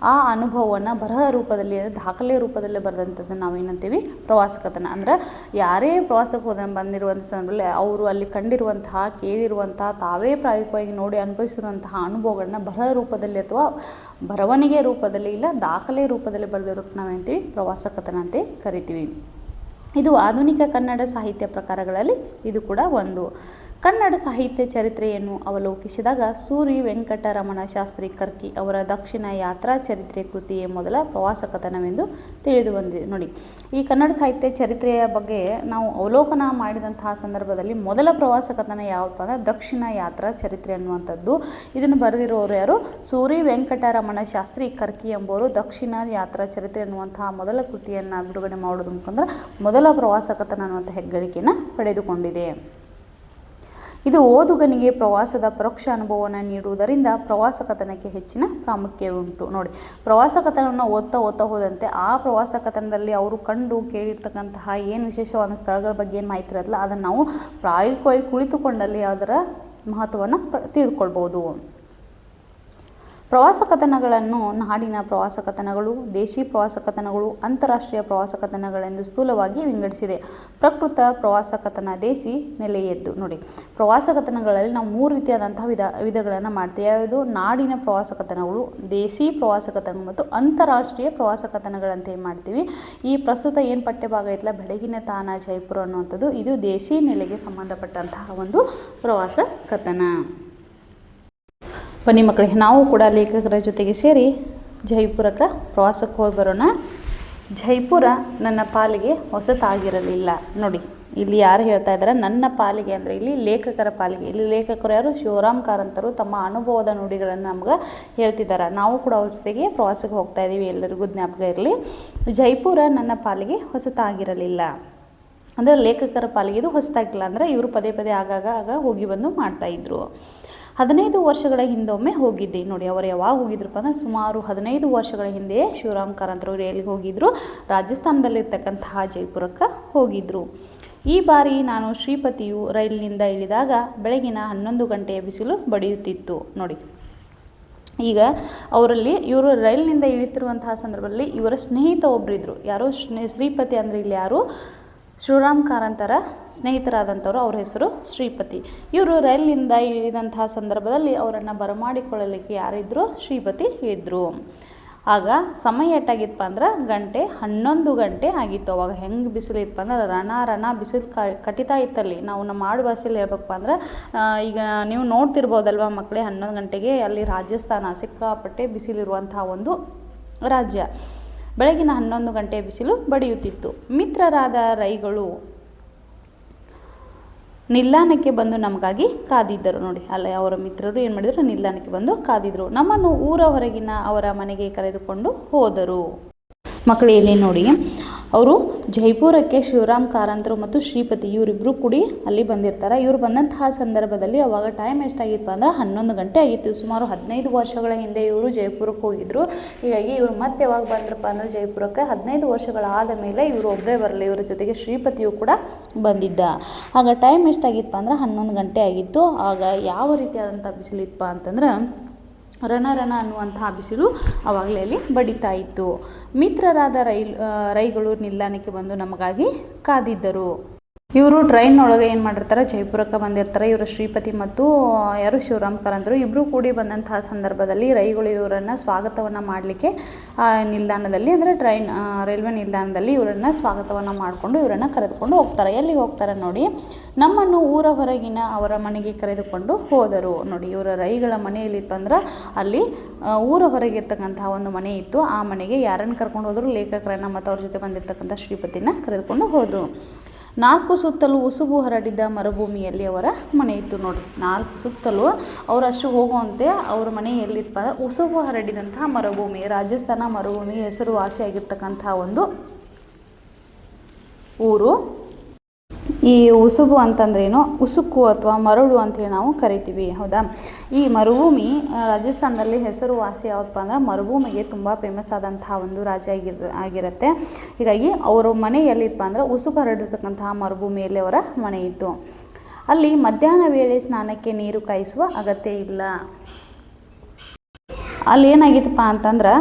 Speaker 1: ಆ ಅನುಭವವನ್ನು ಬರಹ ರೂಪದಲ್ಲಿ, ದಾಖಲೆ ರೂಪದಲ್ಲಿ ಬರೆದಂಥದ್ದನ್ನು ನಾವೇನಂತೀವಿ, ಪ್ರವಾಸ ಕಥನ. ಅಂದ್ರೆ ಯಾರೇ ಪ್ರವಾಸಕ್ಕೆ ಬಂದಿರುವಂಥ ಸಂದರ್ಭದಲ್ಲಿ ಅವರು ಅಲ್ಲಿ ಕಂಡಿರುವಂತಹ, ಕೇಳಿರುವಂತಹ, ತಾವೇ ಪ್ರಾಯೋಗಿಕವಾಗಿ ನೋಡಿ ಅನುಭವಿಸಿರುವಂತಹ ಅನುಭವಗಳನ್ನ ಬರಹ ರೂಪದಲ್ಲಿ ಅಥವಾ ಬರವಣಿಗೆ ರೂಪದಲ್ಲಿ ಇಲ್ಲ ದಾಖಲೆ ರೂಪದಲ್ಲಿ ಬರೆದಿರೋಕ್ಕೆ ನಾವೇಂತೀವಿ, ಪ್ರವಾಸ ಕಥನ ಅಂತ ಕರಿತೀವಿ. ಇದು ಆಧುನಿಕ ಕನ್ನಡ ಸಾಹಿತ್ಯ ಪ್ರಕಾರಗಳಲ್ಲಿ ಇದು ಕೂಡ ಒಂದು. ಕನ್ನಡ ಸಾಹಿತ್ಯ ಚರಿತ್ರೆಯನ್ನು ಅವಲೋಕಿಸಿದಾಗ ಸೂರಿ ವೆಂಕಟರಮಣ ಶಾಸ್ತ್ರಿ ಕರ್ಕಿ ಅವರ ದಕ್ಷಿಣ ಯಾತ್ರಾ ಚರಿತ್ರೆ ಕೃತಿಯೇ ಮೊದಲ ಪ್ರವಾಸ ಕಥನವೆಂದು ತಿಳಿದು ಬಂದಿದೆ. ನೋಡಿ, ಈ ಕನ್ನಡ ಸಾಹಿತ್ಯ ಚರಿತ್ರೆಯ ಬಗ್ಗೆ ನಾವು ಅವಲೋಕನ ಮಾಡಿದಂತಹ ಸಂದರ್ಭದಲ್ಲಿ ಮೊದಲ ಪ್ರವಾಸ ಕಥನ ಯಾವಪ್ಪ ಅಂದರೆ ದಕ್ಷಿಣ ಯಾತ್ರಾ ಚರಿತ್ರೆ ಅನ್ನುವಂಥದ್ದು. ಇದನ್ನು ಬರೆದಿರೋರು ಯಾರು? ಸೂರಿ ವೆಂಕಟರಮಣ ಶಾಸ್ತ್ರಿ ಕರ್ಕಿ ಎಂಬುವರು ದಕ್ಷಿಣ ಯಾತ್ರಾ ಚರಿತ್ರೆ ಅನ್ನುವಂತಹ ಮೊದಲ ಕೃತಿಯನ್ನು ಬಿಡುಗಡೆ ಮಾಡೋದು ಮುಖಾಂತರ ಮೊದಲ ಪ್ರವಾಸ ಕಥನ ಅನ್ನುವಂಥ ಹೆಗ್ಗಳಿಕೆಯನ್ನು ಪಡೆದುಕೊಂಡಿದೆ. ಇದು ಓದುಗನಿಗೆ ಪ್ರವಾಸದ ಪರೋಕ್ಷ ಅನುಭವವನ್ನು ನೀಡುವುದರಿಂದ ಪ್ರವಾಸ ಕಥನಕ್ಕೆ ಹೆಚ್ಚಿನ ಪ್ರಾಮುಖ್ಯವುಂಟು. ನೋಡಿ, ಪ್ರವಾಸ ಕಥನವನ್ನು ಓದ್ತಾ ಹೋದಂತೆ ಆ ಪ್ರವಾಸ ಕಥನದಲ್ಲಿ ಅವರು ಕಂಡು ಕೇಳಿರ್ತಕ್ಕಂತಹ ಏನು ವಿಶೇಷವಾದ ಸ್ಥಳಗಳ ಬಗ್ಗೆ ಏನು ಮಾಹಿತಿ ಇರೋದಿಲ್ಲ ಅದನ್ನು ನಾವು ಪ್ರಾಯೋಗಿಕವಾಗಿ ಕುಳಿತುಕೊಂಡಲ್ಲಿ ಅದರ ಮಹತ್ವವನ್ನು ತಿಳಿದುಕೊಳ್ಬೋದು. ಪ್ರವಾಸ ಕಥನಗಳನ್ನು ನಾಡಿನ ಪ್ರವಾಸ ಕಥನಗಳು, ದೇಶಿ ಪ್ರವಾಸ ಕಥನಗಳು, ಅಂತಾರಾಷ್ಟ್ರೀಯ ಪ್ರವಾಸ ಕಥನಗಳೆಂದು ಸ್ಥೂಲವಾಗಿ ವಿಂಗಡಿಸಿದೆ. ಪ್ರಕೃತ ಪ್ರವಾಸ ಕಥನ, ದೇಶಿ ನೆಲೆಯದ್ದು. ನೋಡಿ, ಪ್ರವಾಸ ಕಥನಗಳಲ್ಲಿ ನಾವು 3 ರೀತಿಯಾದಂತಹ ವಿಧಗಳನ್ನು ಮಾಡ್ತೀವಿ. ಯಾವುದು? ನಾಡಿನ ಪ್ರವಾಸ ಕಥನಗಳು, ದೇಶಿ ಪ್ರವಾಸ ಕಥನಗಳು ಮತ್ತು ಅಂತಾರಾಷ್ಟ್ರೀಯ ಪ್ರವಾಸ ಕಥನಗಳಂತ ಏನು ಮಾಡ್ತೀವಿ. ಈ ಪ್ರಸ್ತುತ ಏನು ಪಠ್ಯಭಾಗ ಐತಲ್ಲ, ಬೆಳಗಿನ ತಾನ ಜೈಪುರ ಅನ್ನುವಂಥದ್ದು, ಇದು ದೇಶಿ ನೆಲೆಗೆ ಸಂಬಂಧಪಟ್ಟಂತಹ ಒಂದು ಪ್ರವಾಸ ಕಥನ. ಬನ್ನಿ ಮಕ್ಕಳೇ, ನಾವು ಕೂಡ ಲೇಖಕರ ಜೊತೆಗೆ ಸೇರಿ ಜೈಪುರಕ್ಕೆ ಪ್ರವಾಸಕ್ಕೆ ಹೋಗಿ ಬರೋಣ. ಜೈಪುರ ನನ್ನ ಪಾಲಿಗೆ ಹೊಸತಾಗಿರಲಿಲ್ಲ. ನೋಡಿ, ಇಲ್ಲಿ ಯಾರು ಹೇಳ್ತಾ ಇದ್ದಾರೆ? ನನ್ನ ಪಾಲಿಗೆ ಅಂದರೆ ಇಲ್ಲಿ ಲೇಖಕರ ಪಾಲಿಗೆ. ಇಲ್ಲಿ ಲೇಖಕರು ಯಾರು? ಶಿವರಾಮ್ ಕಾರಂತರು ತಮ್ಮ ಅನುಭವದ ನುಡಿಗಳನ್ನು ನಮ್ಗೆ ಹೇಳ್ತಿದ್ದಾರೆ. ನಾವು ಕೂಡ ಅವ್ರ ಜೊತೆಗೆ ಪ್ರವಾಸಕ್ಕೆ ಹೋಗ್ತಾ ಇದ್ದೀವಿ, ಎಲ್ಲರಿಗೂ ಜ್ಞಾಪಕ ಇರಲಿ. ಜೈಪುರ ನನ್ನ ಪಾಲಿಗೆ ಹೊಸತಾಗಿರಲಿಲ್ಲ ಅಂದರೆ ಲೇಖಕರ ಪಾಲಿಗೆ ಇದು ಹೊಸತಾಗಿಲ್ಲ. ಅಂದರೆ ಇವರು ಪದೇ ಆಗಾಗ ಹೋಗಿ ಬಂದು ಮಾಡ್ತಾಯಿದ್ರು. 15 ವರ್ಷಗಳ ಹಿಂದೊಮ್ಮೆ ಹೋಗಿದ್ದೆ. ನೋಡಿ, ಅವರು ಯಾವಾಗ ಹೋಗಿದ್ರಪ್ಪ ಅಂದರೆ ಸುಮಾರು 15 ವರ್ಷಗಳ ಹಿಂದೆ ಶಿವರಾಮ್ ಕಾರಂತರವರು ಎಲ್ಲಿಗೆ ಹೋಗಿದ್ರು? ರಾಜಸ್ಥಾನದಲ್ಲಿರ್ತಕ್ಕಂತಹ ಜೈಪುರಕ್ಕೆ ಹೋಗಿದ್ರು. ಈ ಬಾರಿ ನಾನು ಶ್ರೀಪತಿಯು ರೈಲಿನಿಂದ ಇಳಿದಾಗ ಬೆಳಗಿನ 11 ಗಂಟೆಯ ಬಿಸಿಲು ಬಡಿಯುತ್ತಿತ್ತು. ನೋಡಿ, ಈಗ ಇವರು ರೈಲಿನಿಂದ ಇಳಿತಿರುವಂತಹ ಸಂದರ್ಭದಲ್ಲಿ ಇವರ ಸ್ನೇಹಿತ ಒಬ್ಬರಿದ್ದರು. ಯಾರು? ಶ್ರೀಪತಿ ಅಂದರೆ ಇಲ್ಲಿ ಯಾರು? ಶಿವರಾಮ್ ಕಾರಂತರ ಸ್ನೇಹಿತರಾದಂಥವ್ರು, ಅವ್ರ ಹೆಸರು ಶ್ರೀಪತಿ. ಇವರು ರೈಲಿನಿಂದ ಇಳಿದಂತಹ ಸಂದರ್ಭದಲ್ಲಿ ಅವರನ್ನು ಬರಮಾಡಿಕೊಳ್ಳಲಿಕ್ಕೆ ಯಾರಿದ್ರು? ಶ್ರೀಪತಿ ಇದ್ದರು. ಆಗ ಸಮಯ ಎಷ್ಟಾಗಿತ್ತಪ್ಪ ಅಂದ್ರೆ 11 ಗಂಟೆ ಆಗಿತ್ತು. ಅವಾಗ ಹೆಂಗೆ ಬಿಸಿಲು ಇತ್ತಪ್ಪ ಅಂದ್ರೆ ರಣ ಬಿಸಿಲು ಕಟಿತಾ ಇತ್ತಲ್ಲಿ. ನಾವು ನಮ್ಮ ಆಡು ಭಾಷೆಯಲ್ಲಿ ಹೇಳ್ಬೇಕಪ್ಪ ಅಂದ್ರೆ ಈಗ ನೀವು ನೋಡ್ತಿರ್ಬೋದಲ್ವ ಮಕ್ಕಳೇ, 11 ಗಂಟೆಗೆ ಅಲ್ಲಿ ರಾಜಸ್ಥಾನ ಸಿಕ್ಕಾಪಟ್ಟೆ ಬಿಸಿಲಿರುವಂತಹ ಒಂದು ರಾಜ್ಯ. ಬೆಳಗಿನ 11 ಗಂಟೆ ಬಿಸಿಲು ಬಡಿಯುತ್ತಿತ್ತು. ಮಿತ್ರರಾದ ರೈಗಳು ನಿಲ್ದಾಣಕ್ಕೆ ಬಂದು ನಮಗಾಗಿ ಕಾದಿದ್ದರು. ನೋಡಿ, ಅಲ್ಲ ಅವರ ಮಿತ್ರರು ಏನು ಮಾಡಿದರು? ನಿಲ್ದಾಣಕ್ಕೆ ಬಂದು ಕಾದಿದ್ರು. ನಮ್ಮನ್ನು ಊರ ಹೊರಗಿನ ಅವರ ಮನೆಗೆ ಕರೆದುಕೊಂಡು ಹೋದರು. ಮಕ್ಕಳು ಇಲ್ಲಿ ನೋಡಿ, ಅವರು ಜೈಪುರಕ್ಕೆ ಶಿವರಾಮ್ ಕಾರಂತರು ಮತ್ತು ಶ್ರೀಪತಿ ಇವರಿಬ್ಬರು ಕೂಡಿ ಅಲ್ಲಿ ಬಂದಿರ್ತಾರೆ. ಇವರು ಬಂದಂತಹ ಸಂದರ್ಭದಲ್ಲಿ ಅವಾಗ ಟೈಮ್ ಎಷ್ಟಾಗಿತ್ತು ಅಂದರೆ 11 ಗಂಟೆ ಆಗಿತ್ತು. ಸುಮಾರು 15 ವರ್ಷಗಳ ಹಿಂದೆ ಇವರು ಜೈಪುರಕ್ಕೆ ಹೋಗಿದ್ರು. ಹೀಗಾಗಿ ಇವರು ಮತ್ತೆ ಯಾವಾಗ ಬಂದ್ರಪ್ಪ ಅಂದರೆ ಜೈಪುರಕ್ಕೆ 15 ವರ್ಷಗಳಾದ ಮೇಲೆ ಇವರು ಒಬ್ಬರೇ ಬರಲಿ, ಇವರ ಜೊತೆಗೆ ಶ್ರೀಪತಿಯು ಕೂಡ ಬಂದಿದ್ದ. ಆಗ ಟೈಮ್ ಎಷ್ಟಾಗಿತ್ತು ಅಂದರೆ 11 ಗಂಟೆ ಆಗಿತ್ತು. ಆಗ ಯಾವ ರೀತಿಯಾದಂಥ ಬಿಸಿಲಿತ್ತಪ್ಪ ಅಂತಂದ್ರೆ ರಣ ಅನ್ನುವಂತಹ ಬಿಸಿಲು ಆವಾಗಲೇ ಅಲ್ಲಿ ಬಡಿತಾ ಇತ್ತು. ಮಿತ್ರರಾದ ರೈಗಳು ನಿಲ್ದಾಣಕ್ಕೆ ಬಂದು ನಮಗಾಗಿ ಕಾದಿದ್ದರು. ಇವರು ಟ್ರೈನ್ ಒಳಗೆ ಏನು ಮಾಡಿರ್ತಾರೆ, ಜೈಪುರಕ್ಕೆ ಬಂದಿರ್ತಾರೆ. ಇವರು ಶ್ರೀಪತಿ ಮತ್ತು ಯಾರು ಶಿವರಾಮ್ ಕಾರಂತರು ಇಬ್ಬರು ಕೂಡಿ ಬಂದಂತಹ ಸಂದರ್ಭದಲ್ಲಿ ರೈಗಳು ಇವರನ್ನು ಸ್ವಾಗತವನ್ನು ಮಾಡಲಿಕ್ಕೆ ನಿಲ್ದಾಣದಲ್ಲಿ ಅಂದರೆ ರೈಲ್ವೆ ನಿಲ್ದಾಣದಲ್ಲಿ ಇವರನ್ನು ಸ್ವಾಗತವನ್ನು ಮಾಡಿಕೊಂಡು ಇವರನ್ನು ಕರೆದುಕೊಂಡು ಹೋಗ್ತಾರೆ. ಎಲ್ಲಿಗೆ ಹೋಗ್ತಾರೆ ನೋಡಿ, ನಮ್ಮನ್ನು ಊರ ಹೊರಗಿನ ಅವರ ಮನೆಗೆ ಕರೆದುಕೊಂಡು ಹೋದರು. ನೋಡಿ, ಇವರ ರೈಗಳ ಮನೆಯಲ್ಲಿತ್ತು ಅಂದ್ರೆ ಅಲ್ಲಿ ಊರ ಹೊರಗೆ ಇರ್ತಕ್ಕಂತಹ ಒಂದು ಮನೆ ಇತ್ತು. ಆ ಮನೆಗೆ ಯಾರನ್ನು ಕರ್ಕೊಂಡು ಹೋದರು, ಲೇಖಕರನ್ನು ಮತ್ತು ಅವ್ರ ಜೊತೆ ಬಂದಿರತಕ್ಕಂಥ ಶ್ರೀಪತಿನ ಕರೆದುಕೊಂಡು ಹೋದರು. 4 ಸುತ್ತಲೂ ಉಸುಬು ಹರಡಿದ್ದ ಮರುಭೂಮಿಯಲ್ಲಿ ಅವರ ಮನೆ ಇತ್ತು. ನೋಡಿ, 4 ಸುತ್ತಲೂ ಅವರಷ್ಟು ಹೋಗುವಂತೆ ಅವರ ಮನೆ ಎಲ್ಲಿತ್ತು ಅಂದರೆ ಉಸುಬು ಹರಡಿದಂತಹ ಮರುಭೂಮಿ, ರಾಜಸ್ಥಾನ ಮರುಭೂಮಿಗೆ ಹೆಸರುವಾಸಿಯಾಗಿರ್ತಕ್ಕಂತಹ ಒಂದು ಊರು. ಈ ಉಸುಬು ಅಂತಂದ್ರೇನು, ಉಸುಕು ಅಥವಾ ಮರಳು ಅಂತೇಳಿ ನಾವು ಕರಿತೀವಿ, ಹೌದಾ. ಈ ಮರುಭೂಮಿ ರಾಜಸ್ಥಾನದಲ್ಲಿ ಹೆಸರುವಾಸಿ ಯಾವತ್ತಪ್ಪ ಅಂದ್ರೆ ಮರುಭೂಮಿಗೆ ತುಂಬ ಫೇಮಸ್ ಆದಂತಹ ಒಂದು ರಾಜ್ಯ ಆಗಿರುತ್ತೆ. ಹೀಗಾಗಿ ಅವರ ಮನೆ ಎಲ್ಲಿತ್ತಪ್ಪ ಅಂದ್ರೆ ಉಸುಬು ಹರಡಿರ್ತಕ್ಕಂತಹ ಮರುಭೂಮಿಯಲ್ಲಿ ಅವರ ಮನೆ ಇತ್ತು. ಅಲ್ಲಿ ಮಧ್ಯಾಹ್ನ ವೇಳೆ ಸ್ನಾನಕ್ಕೆ ನೀರು ಕಾಯಿಸುವ ಅಗತ್ಯ ಇಲ್ಲ. ಅಲ್ಲಿ ಏನಾಗಿತ್ತಪ್ಪ ಅಂತಂದ್ರೆ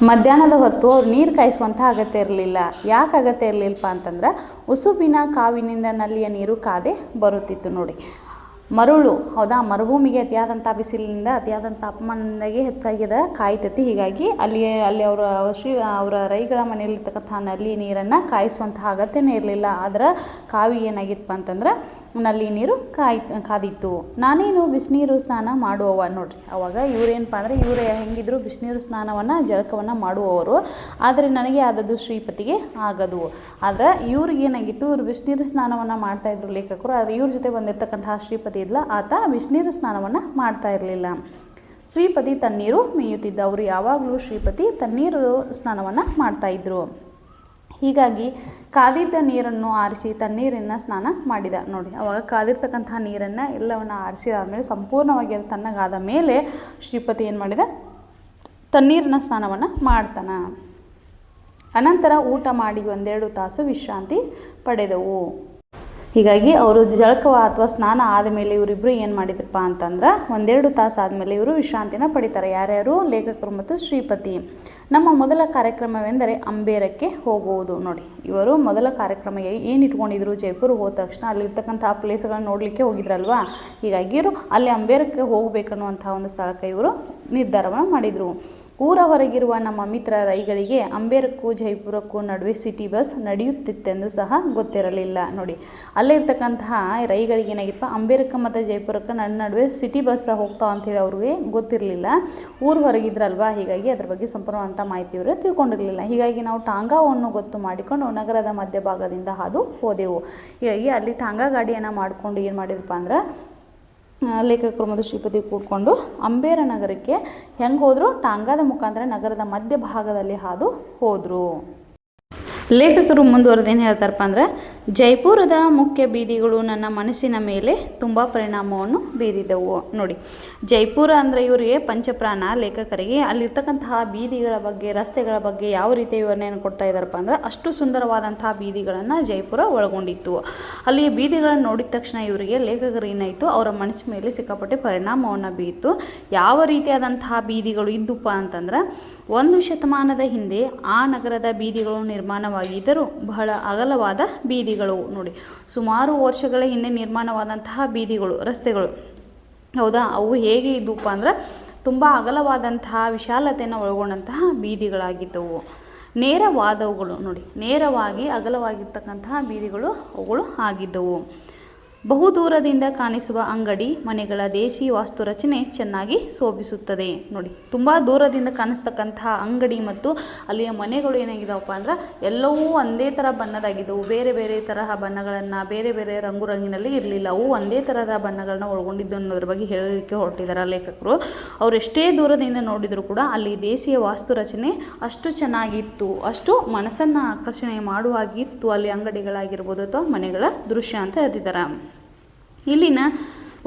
Speaker 1: ಮಧ್ಯಾಹ್ನದ ಹೊತ್ತು ಅವ್ರು ನೀರು ಕಾಯಿಸುವಂಥ ಅಗತ್ಯ ಇರಲಿಲ್ಲ. ಯಾಕೆ ಅಗತ್ಯ ಇರಲಿಲ್ಲಪ್ಪ ಅಂತಂದ್ರೆ ಉಸುಬಿನ ಕಾವಿನಿಂದ ನಲ್ಲಿಯ ನೀರು ಕಾದೆ ಬರುತ್ತಿತ್ತು. ನೋಡಿ, ಮರಳು, ಹೌದಾ, ಮರುಭೂಮಿಗೆ ಅತಿಯಾದಂಥ ಬಿಸಿಲಿನಿಂದ ಅತಿಯಾದಂಥ ತಾಪಮಾನದಿಂದಾಗಿ ಹೆಚ್ಚಾಗಿದೆ ಕಾಯ್ತೈತಿ. ಹೀಗಾಗಿ ಅಲ್ಲಿ ಅವರ ರೈಗಳ ಮನೆಯಲ್ಲಿರ್ತಕ್ಕಂಥ ನಲ್ಲಿ ನೀರನ್ನು ಕಾಯಿಸುವಂತಹ ಅಗತ್ಯನೇ ಇರಲಿಲ್ಲ. ಆದ್ರೆ ಕಾವಿ ಏನಾಗಿತ್ತಪ್ಪ ಅಂತಂದ್ರೆ ನಲ್ಲಿ ನೀರು ಕಾದಿತ್ತು. ನಾನೇನು ಬಿಸಿನೀರು ಸ್ನಾನ ಮಾಡುವವ. ನೋಡ್ರಿ, ಅವಾಗ ಇವ್ರೇನಪ್ಪ ಅಂದರೆ ಇವರು ಹೆಂಗಿದ್ರು ಬಿಸಿನೀರು ಸ್ನಾನವನ್ನು ಜಳಕವನ್ನು ಮಾಡುವವರು. ಆದರೆ ನನಗೆ ಆದದ್ದು ಶ್ರೀಪತಿಗೆ ಆಗದು. ಆದರೆ ಇವ್ರಿಗೇನಾಗಿತ್ತು, ಇವರು ಬಿಸಿನೀರು ಸ್ನಾನವನ್ನು ಮಾಡ್ತಾಯಿದ್ರು ಲೇಖಕರು. ಆದರೆ ಇವ್ರ ಜೊತೆ ಬಂದಿರತಕ್ಕಂತಹ ಶ್ರೀಪತಿ ಇಲ್ಲ, ಆತ ಬಿಸಿನೀರು ಸ್ನಾನವನ್ನು ಮಾಡ್ತಾ ಇರಲಿಲ್ಲ. ಶ್ರೀಪತಿ ತಣ್ಣೀರು ಮೇಯುತ್ತಿದ್ದ. ಅವರು ಯಾವಾಗಲೂ ಶ್ರೀಪತಿ ತಣ್ಣೀರು ಸ್ನಾನವನ್ನು ಮಾಡ್ತಾಯಿದ್ರು. ಹೀಗಾಗಿ ಕಾದಿದ್ದ ನೀರನ್ನು ಆರಿಸಿ ತಣ್ಣೀರನ್ನು ಸ್ನಾನ ಮಾಡಿದ. ನೋಡಿ, ಅವಾಗ ಕಾದಿರ್ತಕ್ಕಂತಹ ನೀರನ್ನು ಎಲ್ಲವನ್ನು ಆರಿಸಿದಾದಮೇಲೆ ಸಂಪೂರ್ಣವಾಗಿ ಅದು ತಣ್ಣಗಾದ ಮೇಲೆ ಶ್ರೀಪತಿ ಏನು ಮಾಡಿದ, ತಣ್ಣೀರಿನ ಸ್ನಾನವನ್ನು ಮಾಡ್ತಾನೆ. ಅನಂತರ ಊಟ ಮಾಡಿ 1-2 ತಾಸು ವಿಶ್ರಾಂತಿ ಪಡೆದವು. ಹೀಗಾಗಿ ಅವರು ಜಳಕ ಅಥವಾ ಸ್ನಾನ ಆದಮೇಲೆ ಇವರಿಬ್ಬರು ಏನು ಮಾಡಿದ್ರಪ್ಪ ಅಂತಂದ್ರೆ 1-2 ತಾಸು ಆದಮೇಲೆ ಇವರು ವಿಶ್ರಾಂತಿನ ಪಡಿತಾರೆ. ಯಾರ್ಯಾರು, ಲೇಖಕರು ಮತ್ತು ಶ್ರೀಪತಿ. ನಮ್ಮ ಮೊದಲ ಕಾರ್ಯಕ್ರಮವೆಂದರೆ ಅಂಬೇರಕ್ಕೆ ಹೋಗುವುದು. ನೋಡಿ, ಇವರು ಮೊದಲ ಕಾರ್ಯಕ್ರಮ ಏನು ಇಟ್ಕೊಂಡಿದ್ರು, ಜೈಪುರ ಹೋದ ತಕ್ಷಣ ಅಲ್ಲಿರ್ತಕ್ಕಂಥ ಪ್ಲೇಸ್ಗಳನ್ನ ನೋಡಲಿಕ್ಕೆ ಹೋಗಿದ್ರಲ್ವಾ. ಹೀಗಾಗಿ ಇವರು ಅಲ್ಲಿ ಅಂಬೇರಕ್ಕೆ ಹೋಗಬೇಕನ್ನುವಂಥ ಒಂದು ಸ್ಥಳಕ್ಕೆ ಇವರು ನಿರ್ಧಾರವನ್ನು ಮಾಡಿದರು. ಊರ ಹೊರಗಿರುವ ನಮ್ಮ ಮಿತ್ರ ರೈಗಳಿಗೆ ಅಂಬೇರಕ್ಕೂ ಜೈಪುರಕ್ಕೂ ನಡುವೆ ಸಿಟಿ ಬಸ್ ನಡೆಯುತ್ತಿತ್ತೆಂದು ಸಹ ಗೊತ್ತಿರಲಿಲ್ಲ. ನೋಡಿ, ಅಲ್ಲೇ ಇರ್ತಕ್ಕಂತಹ ರೈಗಳಿಗೆ ಏನಾಗಿತ್ತು, ಅಂಬೇರಕ್ಕೆ ಮತ್ತು ಜೈಪುರಕ್ಕೆ ನಡುವೆ ಸಿಟಿ ಬಸ್ ಹೋಗ್ತಾವ ಅಂಥೇಳಿ ಅವ್ರಿಗೆ ಗೊತ್ತಿರಲಿಲ್ಲ. ಊರು ಹೊರಗಿದ್ರಲ್ವಾ, ಹೀಗಾಗಿ ಅದ್ರ ಬಗ್ಗೆ ಸಂಪೂರ್ಣವಂಥ ಮಾಹಿತಿ ಇವರು ತಿಳ್ಕೊಂಡಿರಲಿಲ್ಲ. ಹೀಗಾಗಿ ನಾವು ಟಾಂಗಾವನ್ನು ಗೊತ್ತು ಮಾಡಿಕೊಂಡು ನಗರದ ಮಧ್ಯಭಾಗದಿಂದ ಹಾದು ಹೋದೆವು. ಹೀಗಾಗಿ ಅಲ್ಲಿ ಟಾಂಗಾ ಗಾಡಿಯನ್ನು ಮಾಡಿಕೊಂಡು ಏನು ಮಾಡಿದ್ರಪ್ಪ ಅಂದ್ರೆ ಲೇಖಕರು ಮತ್ತು ಶ್ರೀಪತಿ ಕೂಡ್ಕೊಂಡು ಅಂಬೇರ ನಗರಕ್ಕೆ ಹೆಂಗೆ ಹೋದರು, ಟಾಂಗಾದ ಮುಖಾಂತರ ನಗರದ ಮಧ್ಯಭಾಗದಲ್ಲಿ ಹಾದು ಹೋದರು. ಲೇಖಕರು ಮುಂದುವರೆದು ಏನು ಹೇಳ್ತಾರಪ್ಪ ಅಂದರೆ, ಜೈಪುರದ ಮುಖ್ಯ ಬೀದಿಗಳು ನನ್ನ ಮನಸ್ಸಿನ ಮೇಲೆ ತುಂಬ ಪರಿಣಾಮವನ್ನು ಬೀರಿದವು. ನೋಡಿ, ಜೈಪುರ ಅಂದರೆ ಇವರಿಗೆ ಪಂಚಪ್ರಾಣ ಲೇಖಕರಿಗೆ. ಅಲ್ಲಿರ್ತಕ್ಕಂತಹ ಬೀದಿಗಳ ಬಗ್ಗೆ, ರಸ್ತೆಗಳ ಬಗ್ಗೆ ಯಾವ ರೀತಿ ವಿವರಣೆಯನ್ನು ಕೊಡ್ತಾ ಇದ್ದಾರಪ್ಪ ಅಂದರೆ, ಅಷ್ಟು ಸುಂದರವಾದಂತಹ ಬೀದಿಗಳನ್ನು ಜೈಪುರ ಒಳಗೊಂಡಿತ್ತು. ಅಲ್ಲಿ ಬೀದಿಗಳನ್ನು ನೋಡಿದ ತಕ್ಷಣ ಇವರಿಗೆ ಲೇಖಕರು ಏನಾಯಿತು, ಅವರ ಮನಸ್ಸಿನ ಮೇಲೆ ಸಿಕ್ಕಾಪಟ್ಟೆ ಪರಿಣಾಮವನ್ನು ಬೀರಿತು. ಯಾವ ರೀತಿಯಾದಂತಹ ಬೀದಿಗಳು ಇದ್ದುಪ್ಪ ಅಂತಂದ್ರೆ, 1 ಶತಮಾನದ ಹಿಂದೆ ಆ ನಗರದ ಬೀದಿಗಳು ನಿರ್ಮಾಣವಾಗಿದ್ದರೂ ಬಹಳ ಅಗಲವಾದ ಬೀದಿಗಳು. ನೋಡಿ, ಸುಮಾರು ವರ್ಷಗಳ ಹಿಂದೆ ನಿರ್ಮಾಣವಾದಂತಹ ಬೀದಿಗಳು, ರಸ್ತೆಗಳು, ಹೌದಾ, ಅವು ಹೇಗೆ ಇದ್ದುಪ್ಪ ಅಂದ್ರೆ ತುಂಬ ಅಗಲವಾದಂತಹ ವಿಶಾಲತೆಯನ್ನು ಒಳಗೊಂಡಂತಹ ಬೀದಿಗಳಾಗಿದ್ದವು. ನೇರವಾದವುಗಳು, ನೋಡಿ, ನೇರವಾಗಿ ಅಗಲವಾಗಿರ್ತಕ್ಕಂತಹ ಬೀದಿಗಳು ಅವುಗಳು ಆಗಿದ್ದವು. ಬಹುದೂರದಿಂದ ಕಾಣಿಸುವ ಅಂಗಡಿ ಮನೆಗಳ ದೇಸಿ ವಾಸ್ತು ರಚನೆ ಚೆನ್ನಾಗಿ ಶೋಭಿಸುತ್ತದೆ. ನೋಡಿ, ತುಂಬ ದೂರದಿಂದ ಕಾಣಿಸ್ತಕ್ಕಂತಹ ಅಂಗಡಿ ಮತ್ತು ಅಲ್ಲಿಯ ಮನೆಗಳು ಏನಾಗಿದ್ದಾವಪ್ಪ ಅಂದ್ರೆ ಎಲ್ಲವೂ ಒಂದೇ ಥರ ಬಣ್ಣದಾಗಿದ್ದವು. ಬೇರೆ ಬೇರೆ ತರಹ ಬಣ್ಣಗಳನ್ನು, ಬೇರೆ ಬೇರೆ ರಂಗಿನಲ್ಲಿ ಇರಲಿಲ್ಲ. ಅವು ಒಂದೇ ಥರದ ಬಣ್ಣಗಳನ್ನ ಒಳಗೊಂಡಿದ್ದು ಅನ್ನೋದ್ರ ಬಗ್ಗೆ ಹೇಳಲಿಕ್ಕೆ ಹೊರಟಿದ್ದಾರೆ ಲೇಖಕರು. ಅವರು ಎಷ್ಟೇ ದೂರದಿಂದ ನೋಡಿದರೂ ಕೂಡ ಅಲ್ಲಿ ದೇಶೀಯ ವಾಸ್ತು ರಚನೆ ಅಷ್ಟು ಚೆನ್ನಾಗಿತ್ತು, ಅಷ್ಟು ಮನಸ್ಸನ್ನು ಆಕರ್ಷಣೆ ಮಾಡುವಾಗಿತ್ತು ಅಲ್ಲಿ ಅಂಗಡಿಗಳಾಗಿರ್ಬೋದು ಅಥವಾ ಮನೆಗಳ ದೃಶ್ಯ ಅಂತ ಹೇಳ್ತಿದ್ದಾರೆ. ಇಲ್ಲಿನ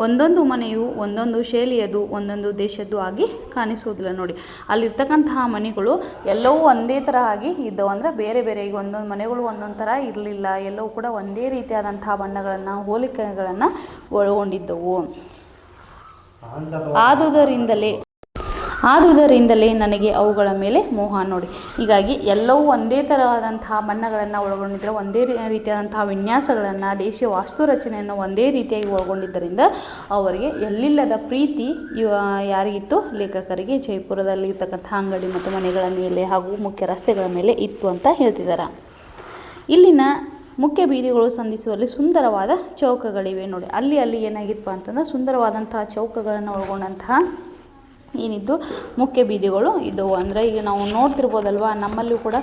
Speaker 1: ಒಂದೊಂದು ಮನೆಯು ಒಂದೊಂದು ಶೈಲಿಯದು, ಒಂದೊಂದು ದೇಶದ್ದು ಆಗಿ ಕಾಣಿಸುವುದಿಲ್ಲ. ನೋಡಿ, ಅಲ್ಲಿರ್ತಕ್ಕಂತಹ ಮನೆಗಳು ಎಲ್ಲವೂ ಒಂದೇ ಥರ ಆಗಿ ಇದ್ದವು. ಅಂದರೆ ಬೇರೆ ಬೇರೆ, ಈಗ ಒಂದೊಂದು ಮನೆಗಳು ಒಂದೊಂದು ಥರ ಇರಲಿಲ್ಲ. ಎಲ್ಲವೂ ಕೂಡ ಒಂದೇ ರೀತಿಯಾದಂತಹ ಬಣ್ಣಗಳನ್ನು, ಹೋಲಿಕೆಗಳನ್ನು ಒಳಗೊಂಡಿದ್ದವು. ಆದುದರಿಂದಲೇ ನನಗೆ ಅವುಗಳ ಮೇಲೆ ಮೋಹ. ನೋಡಿ, ಹೀಗಾಗಿ ಎಲ್ಲವೂ ಒಂದೇ ಥರವಾದಂತಹ ಬಣ್ಣಗಳನ್ನು ಒಳಗೊಂಡಿದ್ದರೆ, ಒಂದೇ ರೀತಿಯಾದಂತಹ ವಿನ್ಯಾಸಗಳನ್ನು, ದೇಶೀಯ ವಾಸ್ತು ರಚನೆಯನ್ನು ಒಂದೇ ರೀತಿಯಾಗಿ ಒಳಗೊಂಡಿದ್ದರಿಂದ ಅವರಿಗೆ ಎಲ್ಲಿಲ್ಲದ ಪ್ರೀತಿ ಯಾರಿಗಿತ್ತು? ಲೇಖಕರಿಗೆ ಜೈಪುರದಲ್ಲಿ ಇರ್ತಕ್ಕಂಥ ಅಂಗಡಿ ಮತ್ತು ಮನೆಗಳ ಮೇಲೆ ಹಾಗೂ ಮುಖ್ಯ ರಸ್ತೆಗಳ ಮೇಲೆ ಇತ್ತು ಅಂತ ಹೇಳ್ತಿದ್ದಾರೆ. ಇಲ್ಲಿನ ಮುಖ್ಯ ಬೀದಿಗಳು ಸಂಧಿಸುವಲ್ಲಿ ಸುಂದರವಾದ ಚೌಕಗಳಿವೆ. ನೋಡಿ, ಅಲ್ಲಿ ಏನಾಗಿತ್ತು ಅಂತಂದ್ರೆ ಸುಂದರವಾದಂತಹ ಚೌಕಗಳನ್ನು ಒಳಗೊಂಡಂತಹ ಏನಿದ್ದು ಮುಖ್ಯ ಬೀದಿಗಳು ಇದ್ದವು. ಅಂದರೆ ಈಗ ನಾವು ನೋಡ್ತಿರ್ಬೋದಲ್ವ, ನಮ್ಮಲ್ಲಿಯೂ ಕೂಡ